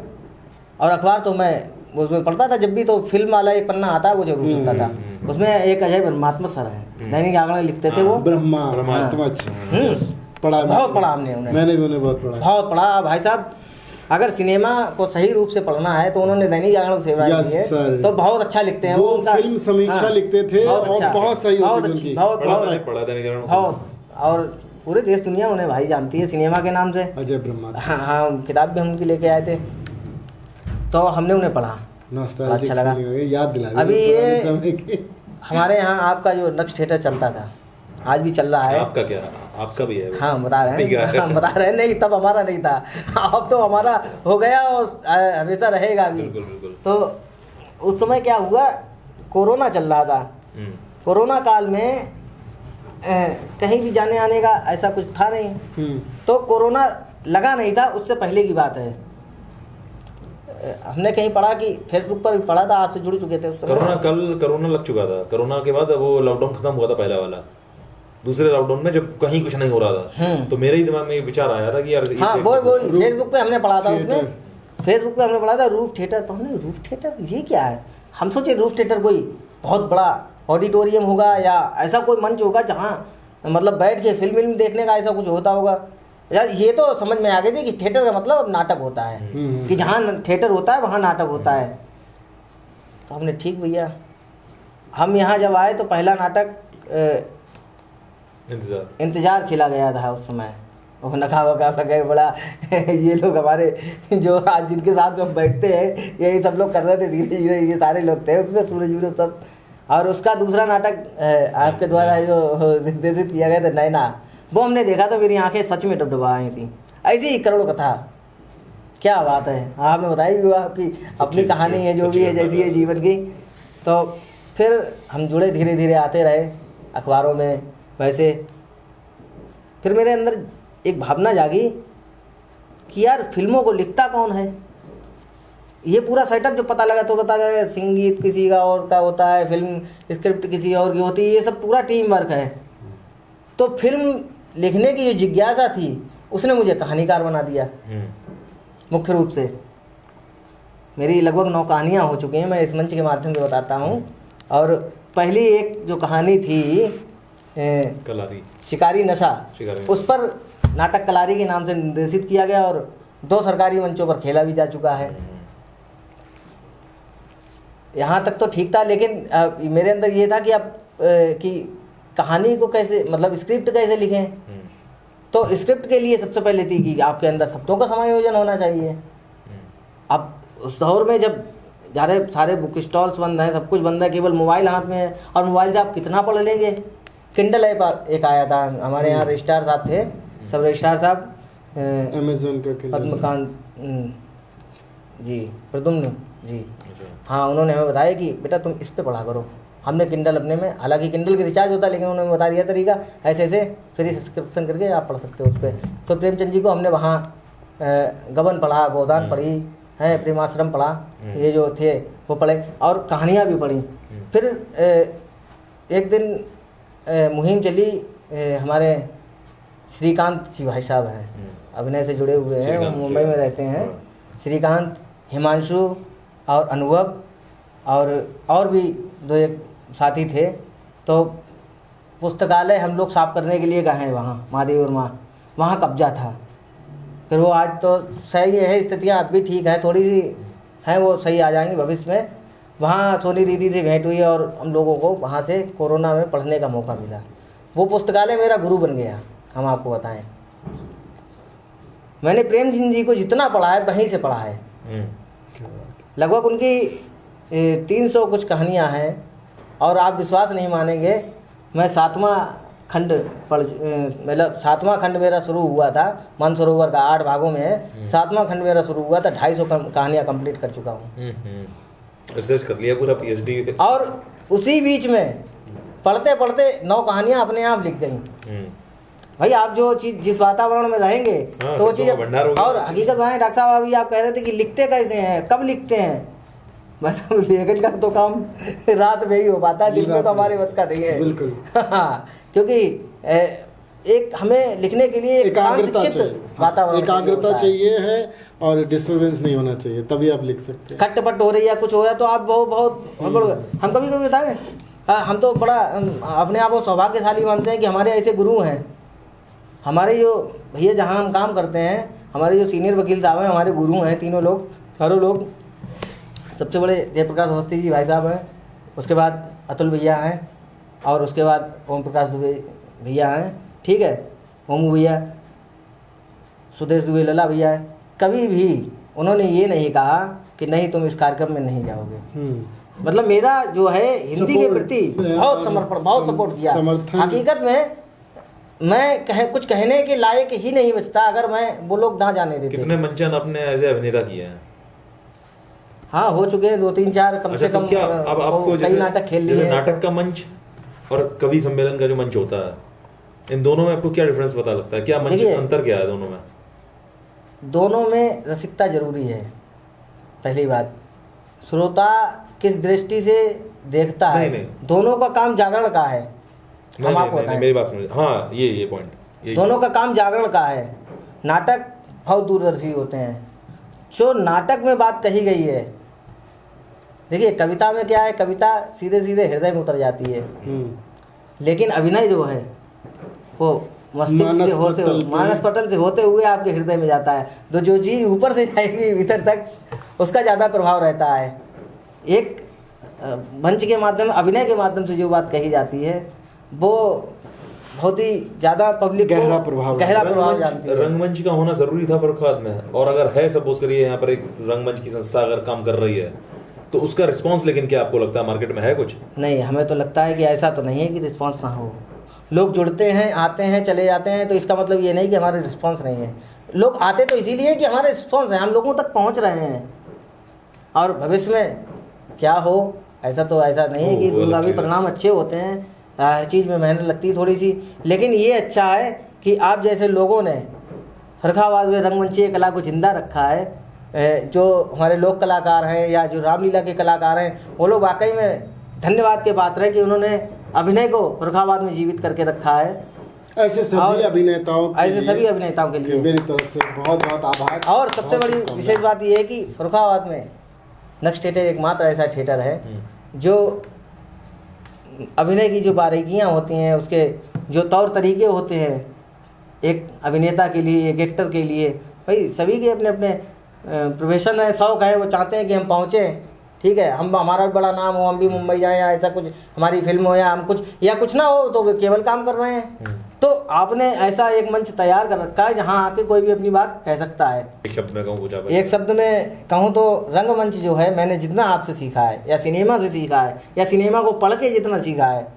और अखबार तो मैं उसमें पढ़ता था जब भी, तो फिल्म वाला एक पन्ना आता है वो जरूर पढ़ता था। उसमें एक अजय ब्रह्मात्मा सर हैं, दैनिक जागरण में लिखते थे वो, ब्रह्मात्मा पढ़ा, बहुत पढ़ा हमने उन्हें, मैंने भी उन्हें बहुत पढ़ा भाई साहब। अगर सिनेमा को सही रूप से पढ़ना है तो उन्होंने दैनिक जागरण को सेवा की है, तो बहुत अच्छा लिखते हैं वो फिल्म समीक्षा लिखते थे और बहुत सही होती थी, बहुत। और पूरे देश दुनिया उन्हें भाई जानती है सिनेमा के नाम से, अजय ब्रह्मा। हाँ, किताब भी हम उनकी लेके आए थे, तो हमने उन्हें पढ़ा, अच्छा लगा, याद दिला। अभी ये हमारे यहाँ आपका जो नक्श थिएटर चलता था, आज भी चल रहा है। आपका क्या? आपका भी है? हाँ, बता रहे हैं, हम बता रहे हैं, नहीं तब हमारा नहीं था, अब तो हमारा हो गया और हमेशा रहेगा भी। बिल्कुल बिल्कुल। तो उस समय क्या हुआ, कोरोना चल रहा था, कोरोना काल में कहीं भी जाने आने का ऐसा कुछ था नहीं, तो कोरोना लगा नहीं था, उससे पहले की बात है। हमने कहीं पढ़ा कि फेसबुक पर भी पढ़ा था, आपसे जुड़ चुके थे उस समय। कोरोना लग चुका था, कोरोना के बाद वो लॉकडाउन खत्म हुआ था पहला वाला, दूसरे लॉकडाउन में जब कहीं कुछ नहीं हो रहा था, तो मेरे ही दिमाग में ये विचार आया था कि यार, हाँ वो फेसबुक पे हमने पढ़ा था, उसमें फेसबुक पे हमने पढ़ा था रूफ थिएटर, तो हमने रूफ थिएटर ये क्या है, हम सोचे रूफ थिएटर कोई बहुत बड़ा ऑडिटोरियम होगा या ऐसा कोई मंच होगा जहाँ मतलब बैठ के फिल्म देखने का ऐसा कुछ होता होगा यार। ये तो समझ में आ गई थी कि थिएटर का मतलब नाटक होता है, कि जहाँ थिएटर होता है वहाँ नाटक होता है। तो हमने ठीक भैया, हम यहाँ जब आए तो पहला नाटक इंतजार खेला गया था उस समय, वो नखा वका लगे बड़ा ये लोग हमारे जो आज जिनके साथ हम बैठते हैं यही सब लोग कर रहे थे धीरे धीरे, ये सारे लोग थे उसमें, सूरज सब। और उसका दूसरा नाटक आपके द्वारा जो निर्देशित किया गया था नैना, वो हमने देखा तो मेरी आंखें सच में डबडबा आई थी। ऐसी ही करोड़ों कथा, क्या बात है, आपने बताई हुआ आपकी अपनी कहानी है जो भी है जैसी है जीवन की। तो फिर हम जुड़े, धीरे धीरे आते रहे अखबारों में वैसे। फिर मेरे अंदर एक भावना जागी कि यार फिल्मों को लिखता कौन है, ये पूरा सेटअप जो पता लगा तो पता लगा संगीत किसी का और का होता है, फिल्म स्क्रिप्ट किसी और की होती है, ये सब पूरा टीम वर्क है। तो फिल्म लिखने की जो जिज्ञासा थी उसने मुझे कहानीकार बना दिया। मुख्य रूप से मेरी लगभग 9 कहानियाँ हो चुकी हैं, मैं इस मंच के माध्यम से बताता हूँ। और पहली एक जो कहानी थी कलारी, शिकारी नशा, उस पर नाटक कलारी के नाम से निर्देशित किया गया और 2 सरकारी मंचों पर खेला भी जा चुका है। यहाँ तक तो ठीक था, लेकिन मेरे अंदर ये था कि अब कि कहानी को कैसे, मतलब स्क्रिप्ट कैसे लिखें। तो स्क्रिप्ट के लिए सबसे पहले थी कि आपके अंदर शब्दों का समायोजन होना चाहिए। अब उस दौर में जब सारे बुक स्टॉल्स बंद हैं, सब कुछ बंद है, केवल मोबाइल हाथ में है, और मोबाइल से आप कितना पढ़ लेंगे। किंडल ऐप एक आया था, हमारे यहाँ रजिस्ट्रार साहब थे, सब रजिस्ट्रार साहब, अमेज़न का पद्मकांत जी, प्रद्युम्न जी, हाँ, उन्होंने हमें बताया कि बेटा तुम इस पे पढ़ा करो। हमने किंडल अपने में, हालांकि किंडल की रिचार्ज होता है, लेकिन उन्होंने बता दिया तरीका, ऐसे ऐसे फ्री सब्सक्रिप्शन करके आप पढ़ सकते हो उस पर। तो प्रेमचंद जी को हमने वहाँ गबन पढ़ा, गोदान पढ़ी है, प्रेमाश्रम पढ़ा, ये जो थे वो पढ़े, और कहानियाँ भी पढ़ी। फिर एक दिन मुहिम चली, हमारे श्रीकांत जी भाई साहब हैं, अभिनय से जुड़े हुए हैं, मुंबई में रहते हैं, श्रीकांत, हिमांशु और अनुभव और भी 2-1 साथी थे। तो पुस्तकालय हम लोग साफ करने के लिए गए हैं वहाँ, महादेव और वहाँ कब्जा था। फिर वो आज तो सही है, स्थितियाँ अब भी ठीक है, थोड़ी सी हैं, वो सही आ जाएंगी भविष्य में। वहाँ सोनी दीदी से भेंट हुई और हम लोगों को वहाँ से कोरोना में पढ़ने का मौका मिला। वो पुस्तकालय मेरा गुरु बन गया। हम आपको बताएं, मैंने प्रेमचंद जी को जितना पढ़ा है वहीं से पढ़ा है। लगभग उनकी 300 कुछ कहानियाँ हैं, और आप विश्वास नहीं मानेंगे, मैं 7वां खंड मतलब 7वां खंड मेरा शुरू हुआ था, मानसरोवर का 8 भागों में है, 7वां खंड मेरा शुरू हुआ था, 250 कहानियाँ कंप्लीट कर चुका हूँ। रिसर्च कर लिया पूरा, PhD। और उसी बीच में पढ़ते पढ़ते 9 कहानियां अपने आप लिख गई। भाई आप जो चीज जिस वातावरण में रहेंगे हाँ, तो वो शब्दों चीज, का भंडार होगा। और हकीकत है डॉक्टर साहब, अभी आप कह रहे थे कि लिखते कैसे हैं, कब लिखते हैं। मतलब लेखन का तो काम रात में ही हो पाता है, दिन में तो हमारे बस का नहीं है। बिल्कुल। हाँ, क्योंकि एक हमें लिखने के लिए एक शांत एकाग्रता चित्त चाहिए, वातावरण एकाग्रता चाहिए है और डिस्टरबेंस नहीं होना चाहिए, तभी आप लिख सकते हैं। खटपट हो रही है, कुछ हो रहा है तो आप बहुत हम कभी कभी बताएं, हम तो बड़ा अपने आप को सौभाग्यशाली मानते हैं कि हमारे ऐसे गुरु हैं। हमारे जो भैया जहाँ हम काम करते हैं, हमारे जो सीनियर वकील साहब हैं, हमारे गुरु हैं तीनों लोग, चारों लोग। सबसे बड़े जयप्रकाश अवस्थी जी भाई साहब हैं, उसके बाद अतुल भैया हैं, और उसके बाद ओम प्रकाश दुबे भैया हैं, ठीक है, ओमू भैया, सुदेश दुबे लला भैया है। कभी भी उन्होंने ये नहीं कहा कि नहीं तुम इस कार्यक्रम में नहीं जाओगे। मतलब मेरा जो है हिंदी के प्रति बहुत समर्पण, बहुत सपोर्ट किया। हकीकत में मैं कुछ कहने के लायक ही नहीं बचता अगर मैं वो लोग ना जाने देते। कितने मंचन अपने एज ए अभिनेता किए हैं? हाँ, हो चुके हैं 2-3-4 कम से कम। क्या अब आपको कई नाटक खेल लिए। जैसे नाटक का मंच और कवि सम्मेलन का जो मंच होता है, इन दोनों में आपको क्या डिफरेंस पता लगता है? क्या मंच अंतर क्या है दोनों में? दोनों में रसिकता जरूरी है। पहली बात, श्रोता किस दृष्टि से देखता है। नहीं। दोनों का काम जागरण का है। हम आपको बताएं, मेरी बात समझ, हाँ ये पॉइंट, दोनों का काम जागरण का है। नाटक बहुत दूरदर्शी होते हैं। जो नाटक में बात कही गई है, देखिए कविता में क्या है, कविता सीधे सीधे हृदय में उतर जाती है, लेकिन अभिनय जो है वो मस्तिष्क से होते, मानस पटल से होते हुए आपके हृदय में जाता है। तो जो चीज़ ऊपर से जाएगी भीतर तक, उसका ज़्यादा प्रभाव रहता है। एक मंच के माध्यम, अभिनय के माध्यम से जो बात कही जाती है वो बहुत ही ज़्यादा पब्लिक गहरा प्रभाव जानती है। रंगमंच का होना जरूरी था फर्रुखाबाद में, और अगर है, सपोज करिए यहाँ पर एक रंगमंच की संस्था अगर काम कर रही है, तो उसका रिस्पांस लेकिन क्या आपको लगता है मार्केट में है कुछ? नहीं, हमें तो लगता है कि ऐसा तो नहीं है कि रिस्पांस ना हो। लोग जुड़ते हैं, आते हैं, चले जाते हैं, तो इसका मतलब ये नहीं कि हमारे रिस्पांस नहीं है। लोग आते तो इसीलिए कि हमारे रिस्पांस है, हम लोगों तक पहुंच रहे हैं। और भविष्य में क्या हो, ऐसा नहीं है कि दुर्गा भी परिणाम अच्छे होते हैं, हर चीज़ में मेहनत लगती है थोड़ी सी, लेकिन ये अच्छा है कि आप जैसे लोगों ने फर्रुखाबाद में रंगमंचीय कला को जिंदा रखा है। जो हमारे लोक कलाकार हैं या जो रामलीला के कलाकार हैं, वो लोग वाकई में धन्यवाद के पात्र हैं कि उन्होंने अभिनय को फर्रुखाबाद में जीवित करके रखा है। ऐसे सभी अभिनेताओं के लिए मेरी तरफ से बहुत बहुत आभार। और सबसे बड़ी विशेष बात यह है कि फर्रुखाबाद में नक्श थिएटर एकमात्र ऐसा थिएटर है जो अभिनय की जो बारीकियां होती हैं, उसके जो तौर तरीके होते हैं एक अभिनेता के लिए, एक एक्टर के लिए, भाई सभी के अपने अपने प्रोफेशन है, शौक़ है, वो चाहते हैं कि हम पहुँचें, ठीक है, हम हमारा भी बड़ा नाम हो, हम भी मुंबई जाएं, या ऐसा कुछ हमारी फिल्म हो, या हम कुछ ना हो, तो वे केवल काम कर रहे हैं। तो आपने ऐसा एक मंच तैयार कर रखा है जहां आके कोई भी अपनी बात कह सकता है। एक शब्द में कहूँ तो रंगमंच जो है, मैंने जितना आपसे सीखा है या सिनेमा से सीखा है या सिनेमा को पढ़ के जितना सीखा है,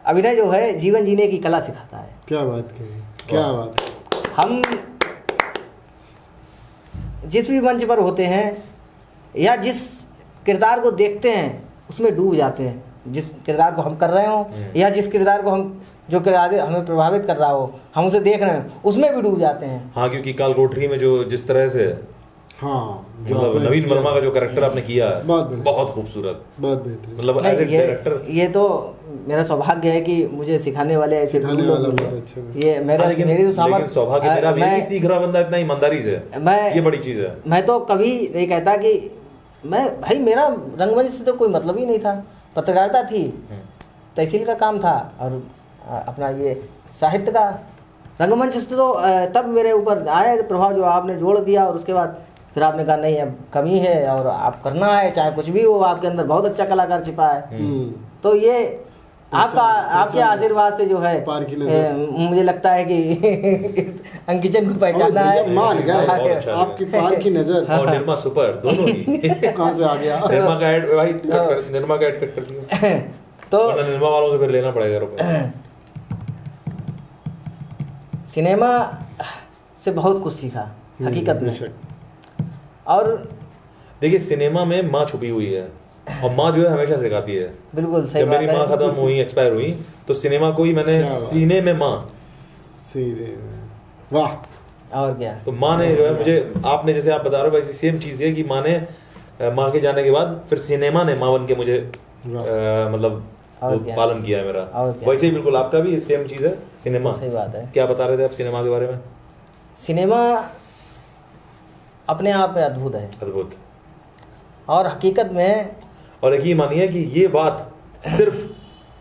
अभिनय जो है जीवन जीने की कला सिखाता है। क्या बात कही, क्या बात। हम जिस भी मंच पर होते हैं या जिस किरदार को देखते हैं उसमें डूब जाते हैं, जिस किरदार को हम कर रहे हो या जिस किरदार को हम, जो किरदार हमें प्रभावित कर रहा हो, हम उसे देख रहे हैं, उसमें भी डूब जाते हैं। हाँ, क्योंकि काल कोठरी में जो जिस तरह से, हाँ, मतलब नवीन वर्मा का जो कैरेक्टर आपने किया है, बहुत खूबसूरत, बहुत बेहतरीन। मतलब एज ए डायरेक्टर ये तो मेरा सौभाग्य है कि मुझे सिखाने वाले ऐसे लोग मिले। ये मेरी तो सौभाग्य मेरा भी नहीं, सीख रहा बंदा इतना ईमानदारी से, ये बड़ी चीज है। मैं तो कभी नहीं कहता कि भाई मेरा रंगमंच से तो कोई मतलब ही नहीं था, पत्रकारिता थी, तहसील का काम था, और अपना ये साहित्य का। रंगमंच से तो तब मेरे ऊपर आया प्रभाव जो आपने जोड़ दिया, और उसके बाद फिर आपने कहा नहीं, अब कमी है और आप करना है, चाहे कुछ भी हो, आपके अंदर बहुत अच्छा कलाकार छिपा है। तो ये आपके आशीर्वाद से जो है मुझे लगता है कि इस अंकिचन को पहचाना है। मान गए आपकी पार की नजर। और निर्मा सुपर दोनों ही कहाँ से आ गया? निर्मा का ऐड भाई, निर्मा का ऐड कट कर दिया तो निर्मा वालों से फिर लेना पड़ेगा रुपए। सिनेमा से बहुत कुछ सीखा हकीकत में। और देखिए, सिनेमा में माँ छुपी हुई है, और माँ जो है हमेशा सिखाती है। बिल्कुल सही जब मेरी बात माँ है। खत्म हुई, एक्सपायर हुई, तो सिनेमा को ही मैंने क्या बात। सीने में माँ, सीधे वाह। और क्या, तो माँ ने जो है मुझे, आपने जैसे आप बता रहे हो वैसी सेम चीज़ है कि माँ ने माँ के जाने के बाद फिर सिनेमा ने माँ बन के मुझे मतलब और वो क्या। पालन किया है मेरा। और क्या। वैसे ही बिल्कुल आपका भी सेम चीज़ है सिनेमा। सही बात है। क्या बता रहे थे आप सिनेमा के बारे में? सिनेमा अपने आप में अद्भुत है अद्भुत। और हकीकत में और यकीन मानिए कि ये बात सिर्फ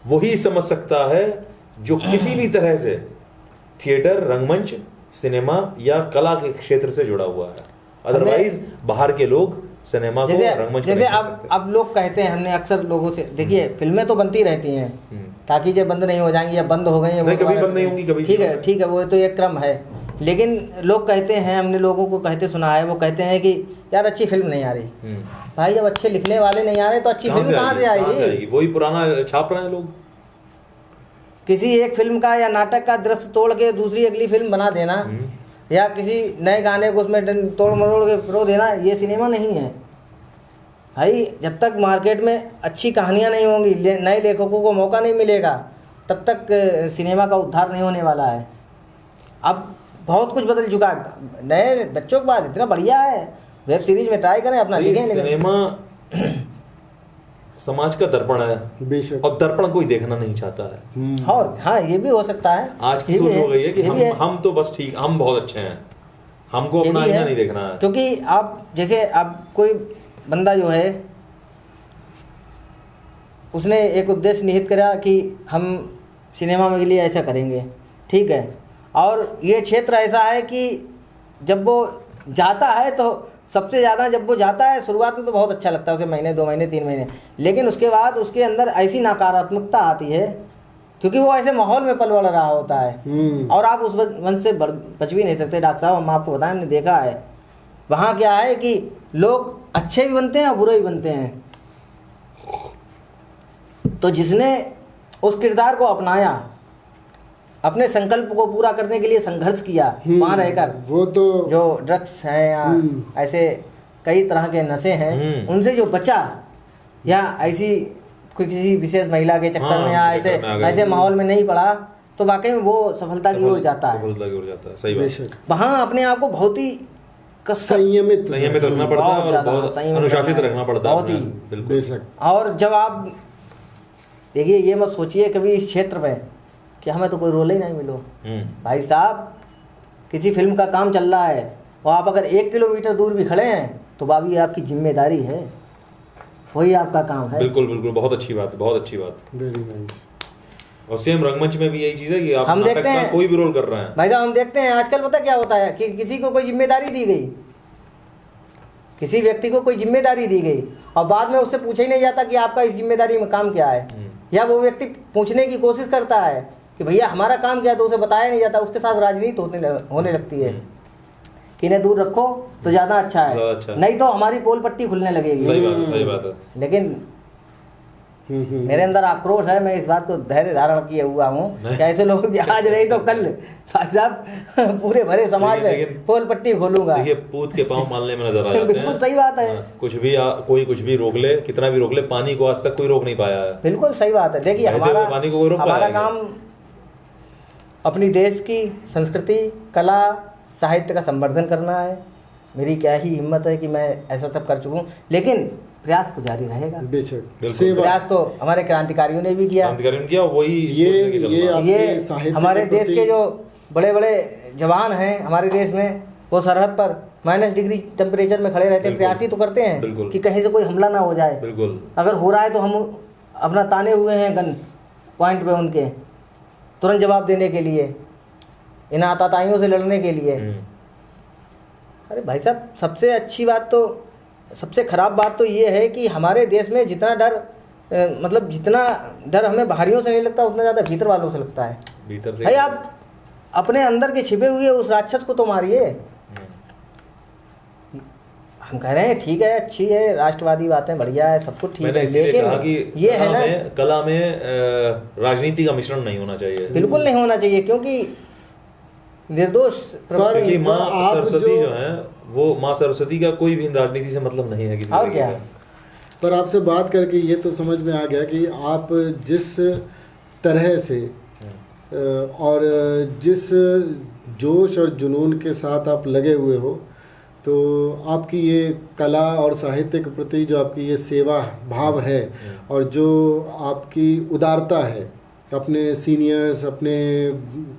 वही समझ सकता है जो किसी भी तरह से थिएटर, रंगमंच, सिनेमा या कला के क्षेत्र से जुड़ा हुआ है। अदरवाइज बाहर के लोग सिनेमा को, रंगमंच को जैसे नहीं समझ अब सकते। लोग कहते हैं, हमने अक्सर लोगों से, देखिए फिल्में तो बनती रहती हैं ताकि जब बंद नहीं हो जाएंगी या बंद हो गई हैं, वो नहीं, कभी दोबारा- बंद नहीं होंगी, कभी ठीक शुरू है, होंगी। ठीक है, वो तो एक क्रम है। लेकिन लोग कहते हैं, हमने लोगों को कहते सुना है, वो कहते हैं कि यार अच्छी फिल्म नहीं आ रही। भाई जब अच्छे लिखने वाले नहीं आ रहे तो अच्छी फिल्म कहाँ से आएगी? वही पुराना छाप रहे हैं लोग। किसी एक फिल्म का या नाटक का दृश्य तोड़ के दूसरी अगली फिल्म बना देना, या किसी नए गाने को उसमें तोड़ मरोड़ के फिरो देना, ये सिनेमा नहीं है भाई। जब तक मार्केट में अच्छी कहानियाँ नहीं होंगी, नए लेखकों को मौका नहीं मिलेगा, तब तक सिनेमा का उद्धार नहीं होने वाला है। अब बहुत कुछ बदल चुका है, नए बच्चों के पास इतना बढ़िया है, वेब सीरीज में ट्राई करें अपना, ये लिखें। सिनेमा समाज का दर्पण है, बेशक। और दर्पण कोई देखना नहीं चाहता है। और हाँ, ये भी हो सकता है। आज की ये भी सोच हो गई है कि ये भी है। हम तो बस ठीक, हम बहुत अच्छे हैं, हमको ये अपना भी आईना है। नहीं देखना है। क्योंकि आप जैसे, आप कोई बंदा जो है, उसने एक उद्देश्य निहित करा कि हम सिनेमा में के लिए ऐसा करेंगे, ठीक है, और ये क्षेत्र ऐसा है कि जब वो जाता है तो सबसे ज़्यादा, जब वो जाता है शुरुआत में तो बहुत अच्छा लगता है उसे, महीने 2 महीने 3 महीने, लेकिन उसके बाद उसके अंदर ऐसी नकारात्मकता आती है क्योंकि वो ऐसे माहौल में पल बढ़ रहा होता है, और आप उस मन से बच भी नहीं सकते। डॉक्टर साहब, हम आपको बताएं, हमने देखा है वहाँ क्या है कि लोग अच्छे भी बनते हैं और बुरे भी बनते हैं। तो जिसने उस किरदार को अपनाया, अपने संकल्प को पूरा करने के लिए संघर्ष किया वहाँ रहकर, वो तो जो ड्रग्स हैं या ऐसे कई तरह के नशे हैं, उनसे जो बचा, या ऐसी कोई किसी विशेष महिला के चक्कर में या ऐसे ऐसे माहौल में नहीं पड़ा, तो वाकई में वो सफलता की ओर जाता है। सफलता की ओर जाता है, सही बात। बेशक वहाँ अपने आप को बहुत ही संयमित संयमित रखना पड़ता है, और ज़्यादा बहुत संयमित अनुशासित रखना पड़ता है बहुत अपने ही। आप, बिल्कुल। बेशक। और जब आप देखिए, ये मत सोचिए कभी इस क्षेत्र में कि हमें तो कोई रोल ही नहीं मिलो। भाई साहब, किसी फिल्म का काम चल रहा है और आप अगर 1 किलोमीटर दूर भी खड़े हैं तो बाबी आपकी जिम्मेदारी है, वही आपका काम है। बिल्कुल बिल्कुल, बहुत अच्छी बात, बहुत अच्छी बात। Very nice. और सेम रंगमंच में भी यही चीज है कि आप हम नाटक देखते का हैं, कोई भी रोल कर रहे हैं। भाई साहब हम देखते हैं आजकल, पता क्या होता है कि किसी को कोई जिम्मेदारी दी गई, किसी व्यक्ति को कोई जिम्मेदारी दी गई, और बाद में उससे पूछा ही नहीं जाता कि आपका इस जिम्मेदारी में काम क्या है, या वो व्यक्ति पूछने की कोशिश करता है कि भैया हमारा काम क्या है, तो उसे बताया नहीं जाता। उसके साथ राजनीति होने लगती है कि इन्हें दूर रखो तो ज़्यादा अच्छा ज़्यादा है, अच्छा। नहीं तो हमारी पोल पट्टी खुलने लगेगी। सही बात है, सही बात है। लेकिन मेरे अंदर आक्रोश है, मैं इस बात को धैर्य धारण किए हुआ हूँ कि ऐसे लोगों की आज नहीं तो कल भाई साहब पूरे भरे समाज में लेकिन- पोल पट्टी खोलूंगा। देखिए, पूत के पांव मारने में नजर आ जाते हैं। बिल्कुल सही बात है। हाँ, कोई कुछ भी रोक ले, कितना भी रोक ले, पानी को आज तक कोई रोक नहीं पाया है। बिल्कुल सही बात है। देखिए बहते हुए हमारा पानी को कोई रोक हमारा पाएगा? काम अपनी देश की संस्कृति, कला, साहित्य का संवर्धन करना है। मेरी क्या ही हिम्मत है कि मैं ऐसा सब कर चुका हूँ, लेकिन प्रयास तो जारी रहेगा। बेशक बिल्कुल। सेवा। प्रयास तो हमारे क्रांतिकारियों ने भी किया। क्रांतिकारियों ने किया, वही सोच लेके चल ये रहा है। आपके ये साहित्य हमारे के देश प्रति- के जो बड़े बड़े जवान हैं हमारे देश में, वो सरहद पर -डिग्री टेम्परेचर में खड़े रहते हैं, बिल्कुल। प्रयास ही तो करते हैं बिल्कुल। कि कहीं से कोई हमला ना हो जाए। बिल्कुल। अगर हो रहा है तो हम अपना ताने हुए हैं गन पॉइंट पे, उनके तुरंत जवाब देने के लिए, इन आतताइयों से लड़ने के लिए। अरे भाई साहब, सबसे अच्छी बात तो, सबसे खराब बात तो ये है कि हमारे देश में जितना डर मतलब जितना डर हमें बाहरियों से नहीं लगता, उतना ज़्यादा भीतर वालों से लगता है। भीतर से भाई आप अपने अंदर के छिपे हुए उस राक्षस को तो मारिए। हम कह रहे हैं ठीक है, अच्छी है, राष्ट्रवादी बातें बढ़िया है, सब कुछ ठीक मैंने है, इसीलिए लेकिन कहा कि ये है ना, कला में राजनीति का मिश्रण नहीं होना चाहिए। बिल्कुल नहीं होना चाहिए, क्योंकि निर्दोष पर क्योंकि माँ आप सरस्वती जो- जो है, वो माँ सरस्वती का कोई भी राजनीति से मतलब नहीं है किसी और तरीके क्या? का। पर आपसे बात करके ये तो समझ में आ गया कि आप जिस तरह से और जिस जोश और जुनून के साथ आप लगे हुए हो, तो आपकी ये कला और साहित्य के प्रति जो आपकी ये सेवा भाव है और जो आपकी उदारता है अपने सीनियर्स, अपने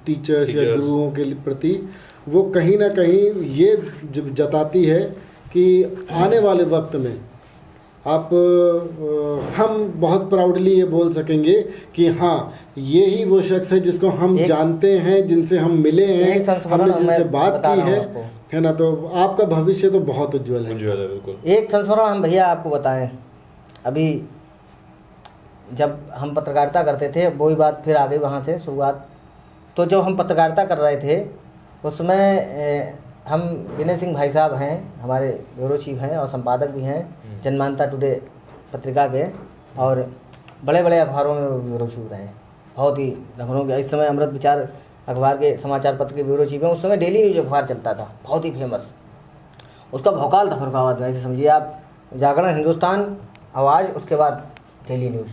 टीचर्स या गुरुओं के प्रति, वो कहीं ना कहीं ये जताती है कि आने वाले वक्त में आप हम बहुत प्राउडली ये बोल सकेंगे कि हाँ, ये ही वो शख्स है जिसको हम जानते हैं, जिनसे हम मिले हैं, हमने जिनसे बात की है ना। तो आपका भविष्य तो बहुत उज्जवल है। उज्जवल है, बिल्कुल। एक संस्मरण हम भैया आपको बताएं, अभी जब हम पत्रकारिता करते थे, वही बात फिर आ गई वहाँ से शुरुआत। तो जब हम पत्रकारिता कर रहे थे उसमें हम विनय सिंह भाई साहब हैं, हमारे ब्यूरो चीफ हैं और संपादक भी हैं जनमानता टुडे पत्रिका के, और बड़े बड़े अखबारों में ब्यूरो चीफ रहे, बहुत ही लखनऊ के। इस समय अमृत विचार अखबार के समाचार पत्र के ब्यूरो चीफ हैं। उस समय डेली न्यूज अखबार चलता था, बहुत ही फेमस, उसका भौकाल था फरुखाबाद में। ऐसे समझिए आप, जागरण, हिंदुस्तान, आवाज़, उसके बाद डेली न्यूज़,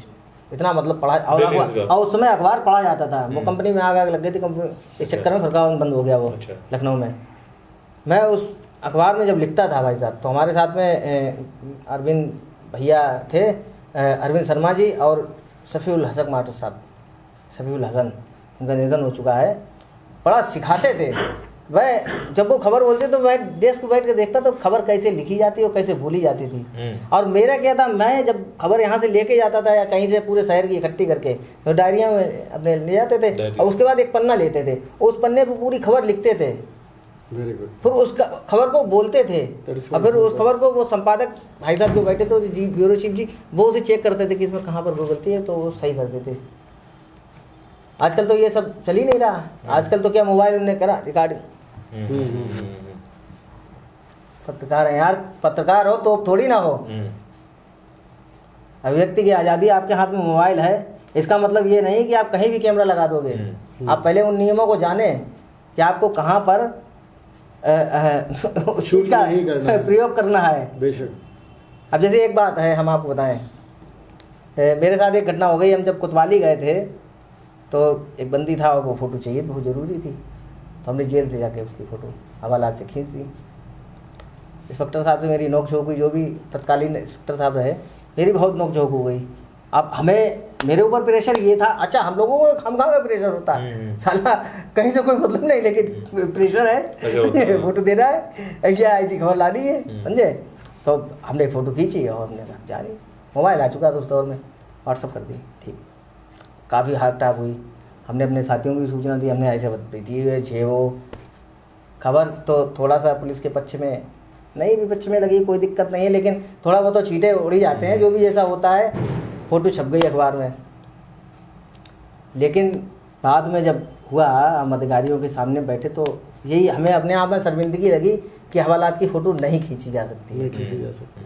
इतना मतलब पढ़ा। और उस समय अखबार पढ़ा जाता था। वो कंपनी में आग लग गई थी कंपनी, इस चक्कर में फरुखाबाद बंद हो गया वो लखनऊ में। मैं उस अखबार में जब लिखता था भाई साहब, तो हमारे साथ में अरविंद भैया थे, अरविंद शर्मा जी और शफीउल हसन मास्टर साहब, शफीउल हसन, उनका निधन हो चुका है। बड़ा सिखाते थे वह। जब वो खबर बोलते तो मैं डेस्क पर बैठ के देखता तो खबर कैसे लिखी जाती और कैसे भूली जाती थी। और मेरा क्या था, मैं जब खबर यहाँ से लेके जाता था या कहीं से पूरे शहर की इकट्ठी करके, तो डायरिया में अपने ले जाते थे और उसके बाद एक पन्ना लेते थे, उस पन्ने पर पूरी खबर लिखते थे। Very good. फिर उस खबर को बोलते थे और फिर उस खबर को वो संपादक भाई साहब जो बैठे थे जी, ब्यूरो चीफ जी, वो उसे चेक करते थे कि इसमें कहाँ पर गलती है, तो वो सही करते थे। आजकल तो ये सब चल ही नहीं रहा। आजकल तो क्या मोबाइल उन्होंने करा रिकॉर्डिंग। पत्रकार है यार, पत्रकार हो तो थोड़ी ना हो। अभिव्यक्ति की आज़ादी, आपके हाथ में मोबाइल है, इसका मतलब ये नहीं कि आप कहीं भी कैमरा लगा दोगे। आप पहले उन नियमों को जाने कि आपको कहाँ पर उस चीज़ का प्रयोग करना है। बेशक। अब जैसे एक बात है, हम आपको बताएं, मेरे साथ एक घटना हो गई। हम जब कोतवाली गए थे तो एक बंदी था और वो फ़ोटो चाहिए, बहुत ज़रूरी थी, तो हमने जेल से जाके उसकी फ़ोटो हवालात से खींच दी। इंस्पेक्टर साहब से मेरी नोक झोंक हुई, जो भी तत्कालीन इंस्पेक्टर साहब रहे, मेरी बहुत नोक झोंक हो गई। अब हमें, मेरे ऊपर प्रेशर ये था, अच्छा हम लोगों को खामखा का प्रेशर होता है, साला कहीं से कोई मतलब नहीं, लेकिन प्रेशर है, फोटो देना है, क्या ऐसी खबर लानी है, समझे। तो हमने फ़ोटो खींची और हमने कहा जा रही, मोबाइल आ चुका था उस दौर में, व्हाट्सअप कर दी, ठीक। काफ़ी हाक टाक हुई, हमने अपने साथियों को भी सूचना दी, हमने ऐसे दी हुए छे वो खबर। तो थोड़ा सा पुलिस के पक्ष में नहीं, भी पक्ष में लगी, कोई दिक्कत नहीं है, लेकिन थोड़ा बहुत तो छींटे उड़ी जाते हैं, जो भी ऐसा होता है। फ़ोटो छप गई अखबार में, लेकिन बाद में जब हुआ, हम अधिकारियों के सामने बैठे, तो यही हमें अपने आप में शर्मिंदगी लगी कि हवालात की फ़ोटो नहीं खींची जा सकती, नहीं खींची जा सकती,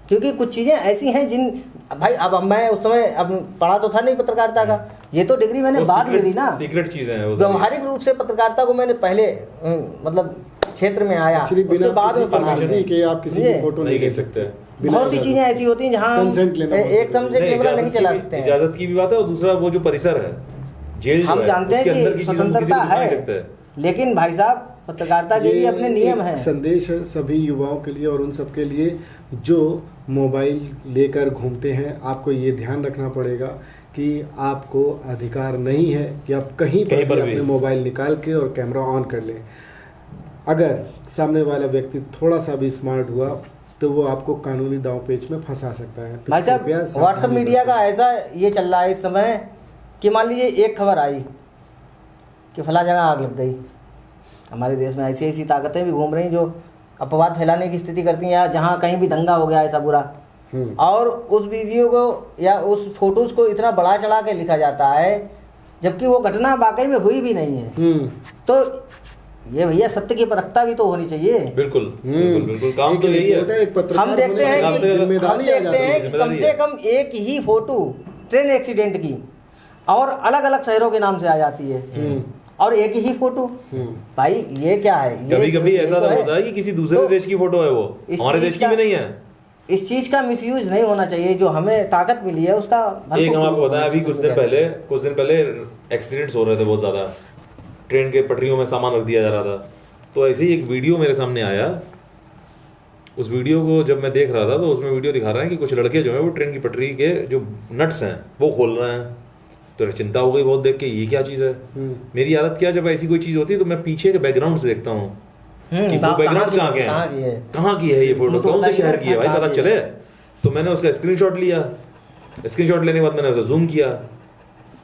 क्योंकि कुछ चीज़ें ऐसी हैं जिन, भाई अब मैं उस समय अब पढ़ा तो था नहीं पत्रकारिता का, ये तो डिग्री मैंने बाद में ली ना, सीक्रेट चीज़ें हैं। व्यवहारिक रूप से पत्रकारिता को मैंने पहले मतलब क्षेत्र में आया, उसके बाद में पढ़ा कि आप किसी की फोटो नहीं ले सकते। बहुत सी चीजें ऐसी होती हैं जहाँ एक सम से कैमरा नहीं चला सकते हैं। इजाजत की भी बात है, और दूसरा वो जो परिसर है जेल, हम जानते हैं कि स्वतंत्रता है, लेकिन भाई साहब पत्रकारिता के लिए अपने नियम हैं। संदेश है सभी युवाओं के लिए और उन सब के लिए जो मोबाइल लेकर घूमते हैं। आपको ये ध्यान रखना पड़ेगा कि आपको अधिकार नहीं है कि आप कहीं पर भी अपने मोबाइल निकाल के और कैमरा ऑन कर लें। अगर सामने वाला व्यक्ति थोड़ा सा भी स्मार्ट हुआ तो वो आपको कानूनी दांव पेच में फंसा सकता है। भाई साहब व्हाट्सएप मीडिया का ऐसा ये चल रहा है इस समय कि मान लीजिए एक खबर आई कि फला जगह आग लग गई। हमारे देश में ऐसी ऐसी ताकतें भी घूम रही जो अपवाद फैलाने की स्थिति करती हैं, या जहाँ कहीं भी दंगा हो गया ऐसा बुरा, और उस वीडियो को या उस फोटोज को इतना बढ़ा चढ़ा के लिखा जाता है, जबकि वो घटना वाकई में हुई भी नहीं है। तो ये भैया सत्य की परखता भी तो होनी चाहिए। बिल्कुल बिल्कुल, काम तो यही है। हम देखते हैं कि कम से कम एक ही फोटो ट्रेन एक्सीडेंट की और अलग अलग शहरों के नाम से आ जाती है, और एक ही फोटो। भाई ये क्या है? कभी कभी ऐसा तो होता है कि किसी दूसरे देश की फोटो है, वो हमारे देश की भी नहीं है। इस चीज का मिसयूज नहीं होना चाहिए। जो हमें ताकत मिली है उसका एक हम आपको बताएं, अभी कुछ दिन पहले एक्सीडेंट्स हो रहे थे बहुत ज्यादा, ट्रेन के पटरियों में सामान रख दिया जा रहा था। तो ऐसे ही एक वीडियो मेरे सामने आया, उस वीडियो को जब मैं देख रहा था तो उसमें वीडियो दिखा रहा है कि कुछ लड़के जो है वो ट्रेन की पटरी के जो नट्स हैं वो खोल रहे हैं। तो चिंता हो गई बहुत देख के, ये क्या चीज़ है। मेरी आदत क्या, जब ऐसी कोई चीज़ होती है तो मैं पीछे के बैकग्राउंड से देखता हूँ कि वो बैकग्राउंड कहाँ की है ये फोटो, कौन से शहर की है भाई, पता चले। तो मैंने उसका स्क्रीनशॉट लिया, स्क्रीनशॉट लेने के बाद मैंने उसे जूम किया,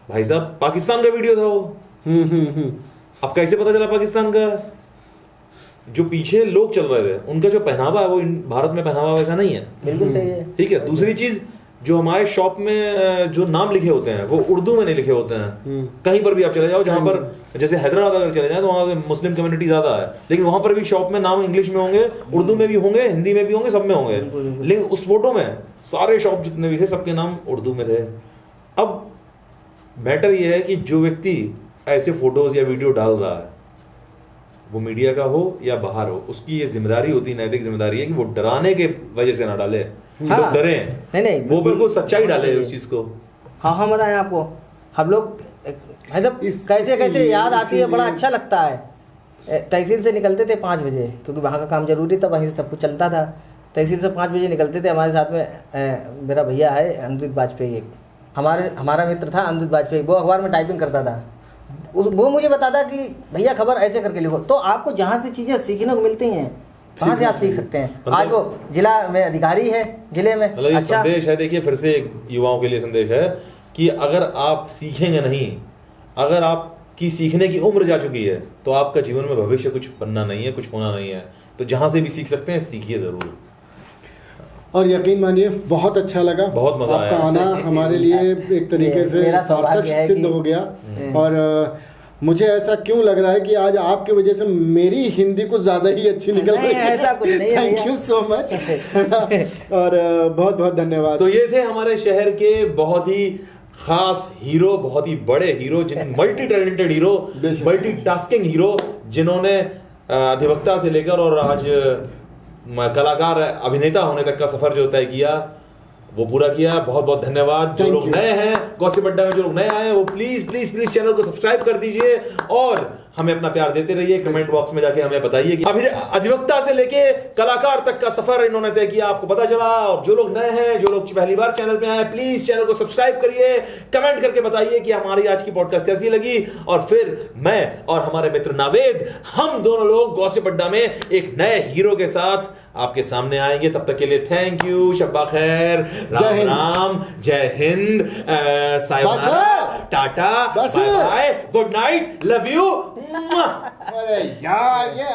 भाई साहब पाकिस्तान का वीडियो था वो। अब कैसे पता चला पाकिस्तान का? जो पीछे लोग चल रहे थे उनका जो पहनावा है वो भारत में पहनावा वैसा नहीं है। बिल्कुल सही है। ठीक है, दूसरी चीज, जो हमारे शॉप में जो नाम लिखे होते हैं वो उर्दू में नहीं लिखे होते हैं। कहीं पर भी आप चले जाओ, जहां पर जैसे हैदराबाद अगर चले जाए तो वहां मुस्लिम कम्युनिटी ज्यादा है, लेकिन वहां पर भी शॉप में नाम इंग्लिश में होंगे, उर्दू में भी होंगे, हिंदी में भी होंगे, सब में होंगे। लेकिन उस फोटो में सारे शॉप जितने भी थे सबके नाम उर्दू में थे। अब मैटर ये है कि जो व्यक्ति ऐसे फोटोज या वीडियो डाल रहा है, वो मीडिया का हो या बाहर हो, उसकी ये जिम्मेदारी होती है, नैतिक जिम्मेदारी है कि वो डराने के वजह से ना डाले। हाँ, लोग डरे, नहीं वो बिल्कुल सच्चाई डाले उस चीज को। हाँ बताएं आपको, हम लोग मतलब कैसे कैसे याद आती है, बड़ा अच्छा लगता है। तहसील से निकलते थे 5 बजे, क्योंकि वहाँ का काम जरूरी था, वहीं से सब कुछ चलता था। तहसील से 5 बजे निकलते थे। हमारे साथ में मेरा भैया है अमृत वाजपेयी, एक हमारा मित्र था अमृत वाजपेयी, वो अखबार में टाइपिंग करता था। वो मुझे बताता कि भैया खबर ऐसे करके लिखो। तो आपको जहाँ से चीज़ें सीखने को मिलती हैं वहाँ से आप सीख सकते हैं। आज वो जिला में अधिकारी है, जिले में। अच्छा संदेश है, देखिए फिर से युवाओं के लिए संदेश है कि अगर आप सीखेंगे नहीं, अगर आपकी सीखने की उम्र जा चुकी है तो आपका जीवन में भविष्य कुछ बनना नहीं है, कुछ होना नहीं है। तो जहाँ से भी सीख सकते हैं सीखिए जरूर। और यकीन मानिए बहुत अच्छा लगा, बहुत मजा आपका आना हमारे लिए एक तरीके से सार्थक सिद्ध हो गया। और मुझे ऐसा क्यों लग रहा है कि आज आपकी वजह से मेरी हिंदी कुछ ज्यादा ही अच्छी निकल रही है। ऐसा कुछ नहीं है। थैंक यू सो मच और बहुत बहुत धन्यवाद। तो ये थे हमारे शहर के बहुत ही खास हीरो, बहुत ही बड़े hero, multi talented hero, multi tasking hero, जिन्होंने अधिवक्ता से लेकर और आज कलाकार अभिनेता होने तक का सफर जो तय किया वो पूरा किया। बहुत बहुत धन्यवाद। जो लोग नए हैं गॉसिप अड्डा में, जो लोग नए आए हैं वो प्लीज प्लीज प्लीज चैनल को सब्सक्राइब कर दीजिए और हमें अपना प्यार देते रहिए। कमेंट बॉक्स में जाके हमें बताइए कि अभी अधिवक्ता से लेके कलाकार तक का सफर इन्होंने तय किया, आपको पता चला। और जो लोग नए हैं, जो लोग पहली बार चैनल पे आए, प्लीज चैनल को सब्सक्राइब करिए, कमेंट करके बताइए कि हमारी आज की पॉडकास्ट कैसी लगी। और फिर मैं और हमारे मित्र नावेद, हम दोनों लोग गॉसिप अड्डा में एक नए हीरो के साथ आपके सामने आएंगे। तब तक के लिए थैंक यू, शब्बा खैर, राम राम, जय Hind, sayonara, tata, bye bye, good night, love you. अरे यार ये